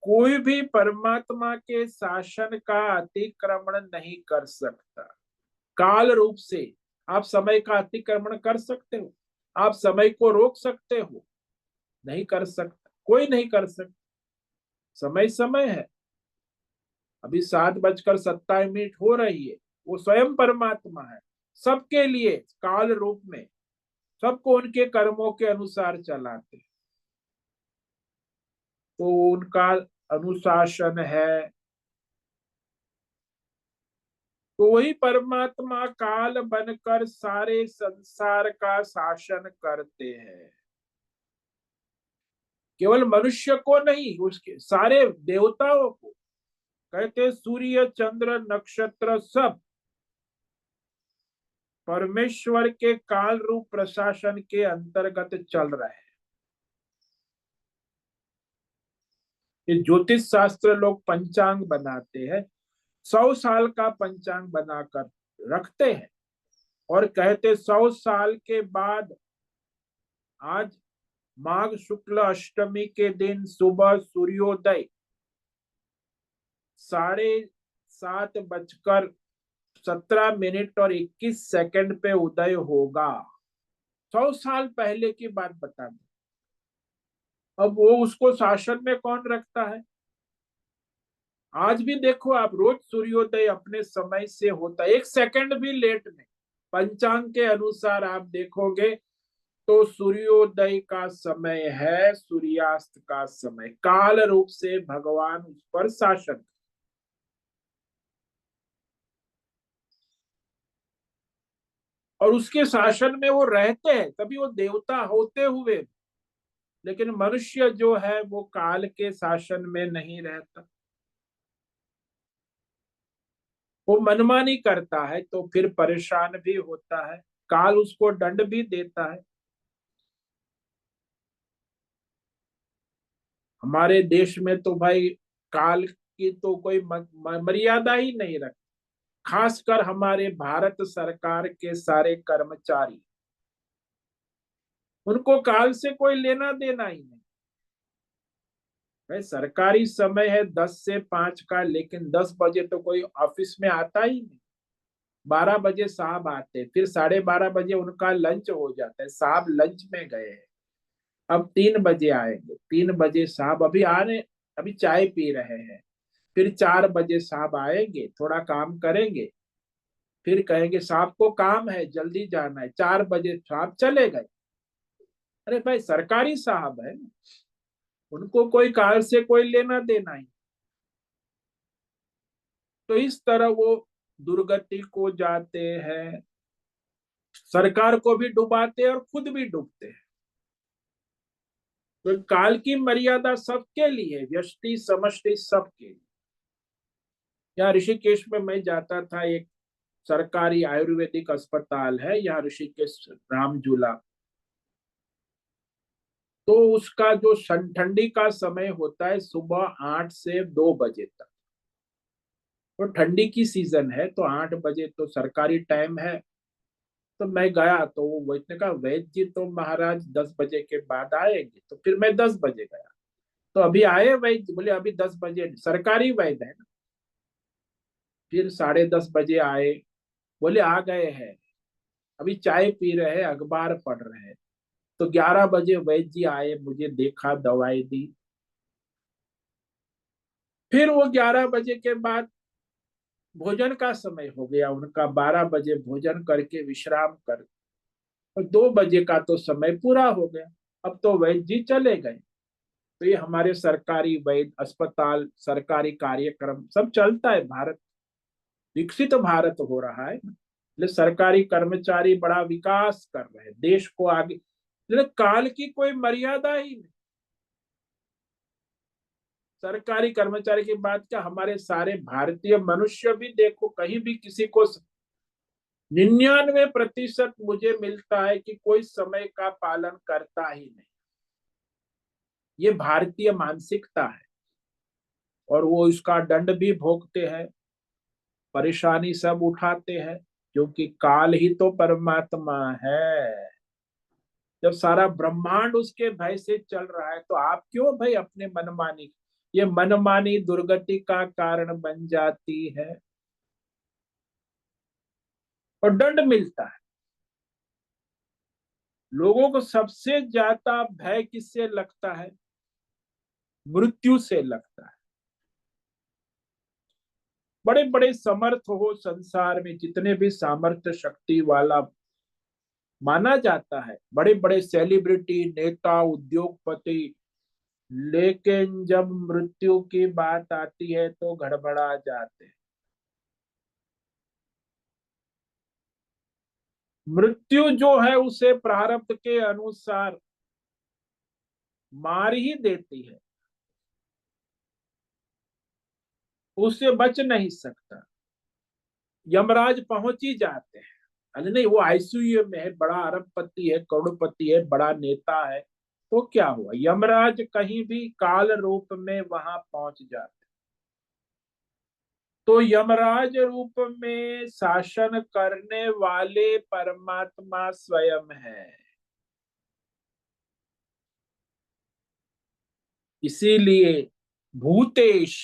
कोई भी परमात्मा के शासन का अतिक्रमण नहीं कर सकता। काल रूप से आप समय का अतिक्रमण कर सकते हो? आप समय को रोक सकते हो? नहीं कर सकता, कोई नहीं कर सकता। समय समय है। अभी 7:27 हो रही है, वो स्वयं परमात्मा है, सबके लिए काल रूप में, सबको उनके कर्मों के अनुसार चलाते, तो उनका अनुशासन है। तो वही परमात्मा काल बनकर सारे संसार का शासन करते हैं। केवल मनुष्य को नहीं, उसके सारे देवताओं को, कहते सूर्य चंद्र नक्षत्र सब परमेश्वर के काल रूप प्रशासन के अंतर्गत चल रहे हैं। ये ज्योतिष शास्त्र लोग पंचांग बनाते हैं, 100 साल का पंचांग बनाकर रखते हैं और कहते 100 साल के बाद आज माघ शुक्ल अष्टमी के दिन सुबह सूर्योदय 7:17 और 21 सेकंड पे उदय होगा। 100 साल पहले की बात बता दो। अब वो उसको शासन में कौन रखता है? आज भी देखो आप, रोज सूर्योदय अपने समय से होता है, 1 सेकंड भी लेट नहीं। पंचांग के अनुसार आप देखोगे तो सूर्योदय का समय है, सूर्यास्त का समय, काल रूप से भगवान उस पर शासन। और उसके शासन में वो रहते हैं, तभी वो देवता होते हुए। लेकिन मनुष्य जो है वो काल के शासन में नहीं रहता, वो मनमानी करता है, तो फिर परेशान भी होता है, काल उसको दंड भी देता है। हमारे देश में तो भाई काल की तो कोई मर्यादा ही नहीं रखती। खासकर हमारे भारत सरकार के सारे कर्मचारी, उनको काल से कोई लेना देना ही नहीं। भाई सरकारी समय है 10 से 5 का, लेकिन 10 बजे तो कोई ऑफिस में आता ही नहीं। 12 बजे साहब आते, फिर 12:30 बजे उनका लंच हो जाता है, साहब लंच में गए हैं। अब 3 बजे आएंगे, 3 बजे साहब अभी आ रहे, अभी चाय पी रहे हैं। फिर 4 बजे साहब आएंगे, थोड़ा काम करेंगे, फिर कहेंगे साहब को काम है, जल्दी जाना है, 4 बजे साहब चले गए। अरे भाई सरकारी साहब है, उनको कोई कार से कोई लेना देना ही। तो इस तरह वो दुर्गति को जाते हैं, सरकार को भी डुबाते हैं और खुद भी डूबते हैं। तो काल की मर्यादा सबके लिए, व्यष्टि समष्टि सबके लिए। यहाँ ऋषिकेश में मैं जाता था, एक सरकारी आयुर्वेदिक अस्पताल है यहाँ ऋषिकेश, राम झूला। तो उसका जो ठंडी का समय होता है सुबह 8 से 2 बजे तक, तो ठंडी की सीजन है, तो 8 बजे तो सरकारी टाइम है। तो मैं गया, तो वो वैद्य ने कहा वैद्य जी तो महाराज 10 बजे के बाद आएंगे। तो फिर मैं 10 बजे गया, तो अभी आए वैद्य? बोले अभी 10 बजे, सरकारी वैद्य है ना। फिर 10:30 बजे आए, बोले आ गए हैं, अभी चाय पी रहे हैं, अखबार पढ़ रहे हैं। तो 11 बजे वैद्य जी आए, मुझे देखा, दवाई दी। फिर वो 11 बजे के बाद भोजन का समय हो गया उनका, 12 बजे भोजन करके विश्राम कर, और 2 बजे का तो समय पूरा हो गया। अब तो वैद्य जी चले गए। तो ये हमारे सरकारी वैद्य अस्पताल, सरकारी कार्यक्रम सब चलता है। भारत विकसित भारत हो रहा है, इसलिए सरकारी कर्मचारी बड़ा विकास कर रहे हैं, देश को आगे। लेकिन काल की कोई मर्यादा ही नहीं। सरकारी कर्मचारी की बात क्या, हमारे सारे भारतीय मनुष्य भी देखो, कहीं भी किसी को 99% मुझे मिलता है कि कोई समय का पालन करता ही नहीं। ये भारतीय मानसिकता है, और वो इसका दंड भी भोगते हैं, परेशानी सब उठाते हैं, क्योंकि काल ही तो परमात्मा है। जब सारा ब्रह्मांड उसके भय से चल रहा है, तो आप क्यों भाई अपने मनमानी, ये मनमानी दुर्गति का कारण बन जाती है और दंड मिलता है। लोगों को सबसे ज्यादा भय किससे लगता है? मृत्यु से लगता है। बड़े बड़े समर्थ हो संसार में, जितने भी सामर्थ्य शक्ति वाला माना जाता है, बड़े बड़े सेलिब्रिटी, नेता, उद्योगपति, लेकिन जब मृत्यु की बात आती है तो गड़बड़ा जाते हैं। मृत्यु जो है उसे प्रारब्ध के अनुसार मार ही देती है, उससे बच नहीं सकता। यमराज पहुंच ही जाते हैं। अरे नहीं, वो आईसीयू में है, बड़ा अरबपति है, करोड़पति है, बड़ा नेता है, तो क्या हुआ, यमराज कहीं भी काल रूप में वहां पहुंच जाते। तो यमराज रूप में शासन करने वाले परमात्मा स्वयं है। इसीलिए भूतेश,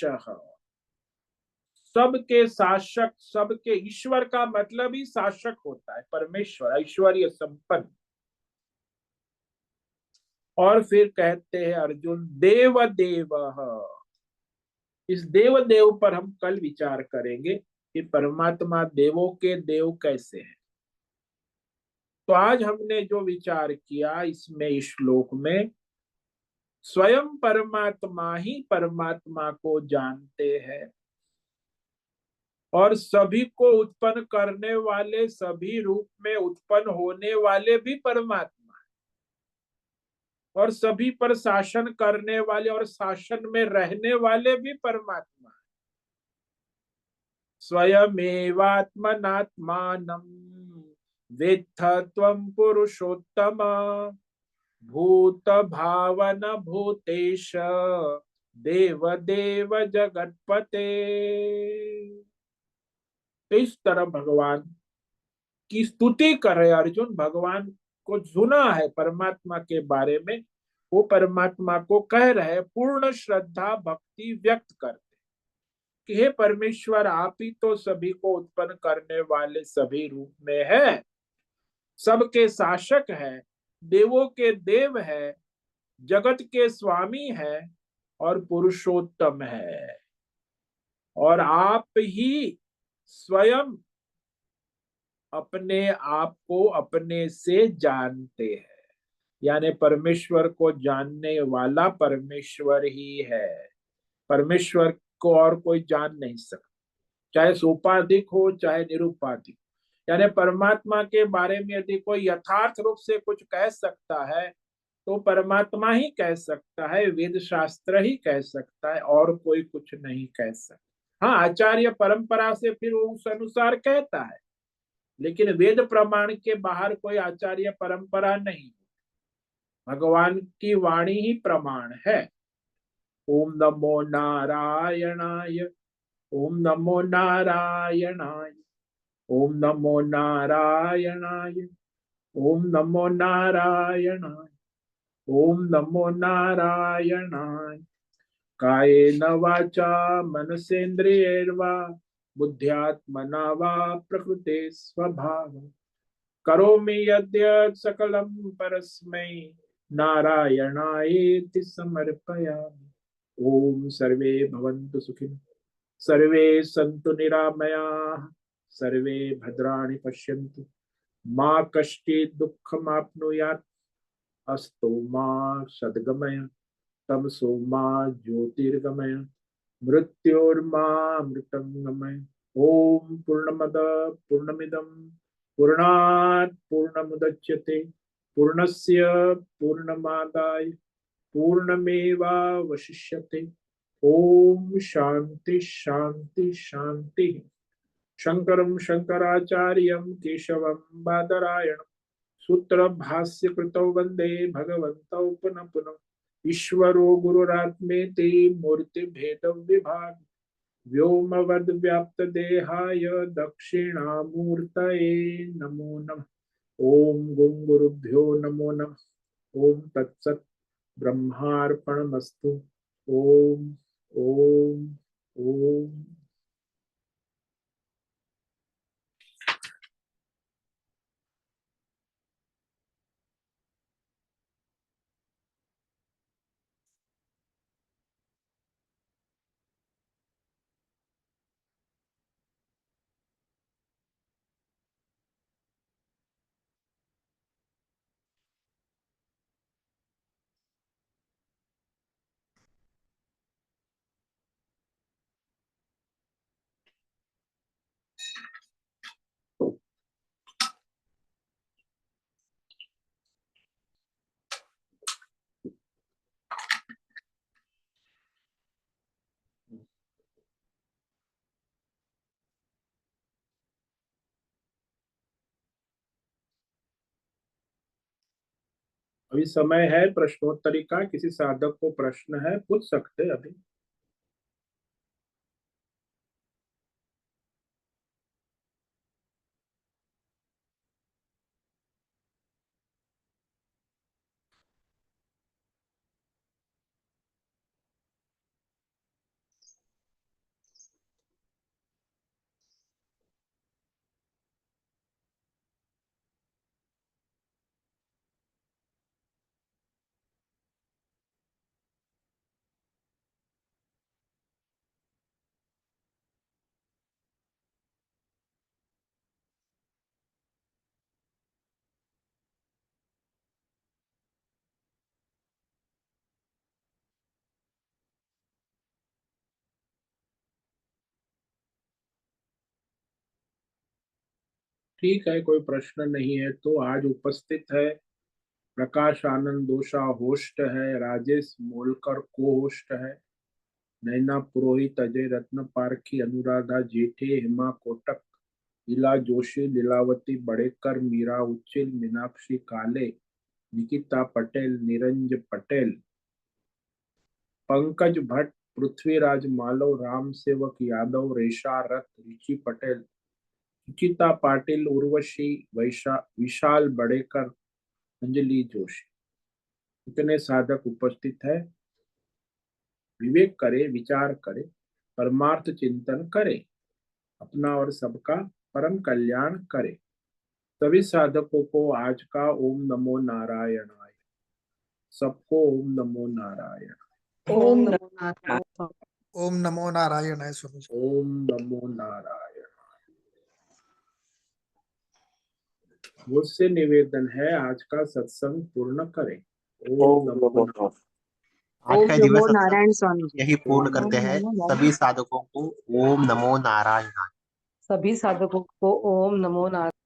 सबके शासक, सबके, ईश्वर का मतलब ही शासक होता है, परमेश्वर ऐश्वर्य संपन्न। और फिर कहते हैं अर्जुन, देव देव। इस देव देव पर हम कल विचार करेंगे कि परमात्मा देवों के देव कैसे हैं। तो आज हमने जो विचार किया इसमें, इस श्लोक में, स्वयं परमात्मा ही परमात्मा को जानते हैं, और सभी को उत्पन्न करने वाले, सभी रूप में उत्पन्न होने वाले भी परमात्मा, और सभी पर शासन करने वाले और शासन में रहने वाले भी परमात्मा। स्वयमेवात्मनात्मानं वेत्थ त्वं पुरुषोत्तम, भूत भावन भूतेश, देव देव जगतपते। तो इस तरह भगवान की स्तुति कर रहे अर्जुन, भगवान को सुना है परमात्मा के बारे में, वो परमात्मा को कह रहे, पूर्ण श्रद्धा भक्ति व्यक्त करते कि हे परमेश्वर, आप ही तो सभी को उत्पन्न करने वाले, सभी रूप में है, सबके शासक है, देवों के देव है, जगत के स्वामी है, और पुरुषोत्तम है। और आप ही स्वयं अपने आप को अपने से जानते हैं, यानी परमेश्वर को जानने वाला परमेश्वर ही है। परमेश्वर को और कोई जान नहीं सकता, चाहे सोपाधिक हो चाहे निरुपाधिक। यानी परमात्मा के बारे में यदि कोई यथार्थ रूप से कुछ कह सकता है तो परमात्मा ही कह सकता है, वेद शास्त्र ही कह सकता है, और कोई कुछ नहीं कह सकता। हाँ, आचार्य परंपरा से फिर वो उस अनुसार कहता है, लेकिन वेद प्रमाण के बाहर कोई आचार्य परंपरा नहीं। भगवान की वाणी ही प्रमाण है। ओम नमो नारायणाय, ओम नमो नारायणाय, ओम नमो नारायणाय, ओम नमो नारायणाय, ओम नमो नारायणाय। कायेन वाचा मनसेन्द्रियैर्वा बुद्ध्यात्मना वा प्रकृते स्वभाव करोमि यद्यत् सकलं परस्मै नारायणायेति समर्पयामि। ओम सर्वे भवन्तु सुखिनः, सर्वे सन्तु निरामयाः, सर्वे भद्राणि पश्यन्तु, मा कश्चित् दुःखमाप्नुयात्, अस्तु मा सद्गमय। तमसो मा ज्योतिर्गमय मृत्योर्मामृतंगमय। ओम पूर्णमद पूर्णमिदं पूर्णात् पूर्णमुदच्यते पूर्णस्य पूर्णमादाय पूर्णमेवावशिष्यते। ओम शांति शांति शांति। शंकरं शंकराचार्यं केशवं बादरायणं सूत्र भाष्य कृतौ वंदे भगवन्तौ पुनः पुनः। ईश्वरो गुरुरात्मेति मूर्ति भेद विभाग व्योमवद् व्याप्त देहाय दक्षिणामूर्तये नमो नमः। ओम गुं गुरुभ्यो नमो नमः। ओम तत्सत् ब्रह्मार्पणमस्तु। ओम ओम ओम। अभी समय है प्रश्नोत्तरी का। किसी साधक को प्रश्न है पूछ सकते हैं अभी। ठीक है, कोई प्रश्न नहीं है तो आज उपस्थित है प्रकाश आनंद दोषा होस्ट है, राजेश मोलकर को होस्ट है, नैना पुरोहित, अजय रत्न पारखी, अनुराधा जेठे, हेमा कोटक, इला जोशी, लीलावती बड़ेकर, मीरा उच्चिल, मीनाक्षी काले, निकिता पटेल, निरंज पटेल, पंकज भट्ट, पृथ्वीराज मालव, राम सेवक यादव, रेशा रथ, रुचि पटेल, सुचिता पाटिल, उर्वशी विशाल बड़ेकर, अंजलि जोशी। इतने साधक उपस्थित है। विवेक करे, विचार करे, परमार्थ चिंतन करे, अपना और सबका परम कल्याण करे। सभी साधकों को आज का ओम नमो नारायणाय। सबको ओम नमो नारायण। ओम नमो नारायण। ओम नमो नारायण है स्वामी जी। ओम नमो नारायण। मुझसे निवेदन है आज का सत्संग पूर्ण करें। ओम नमो नारायण। आज का दिवस नमो सत्संग नारायण स्वामी जी। यही पूर्ण करते ओम हैं। नमो नारायण। सभी साधकों को ओम नमो नारायण। सभी साधकों को ओम नमो नारायण।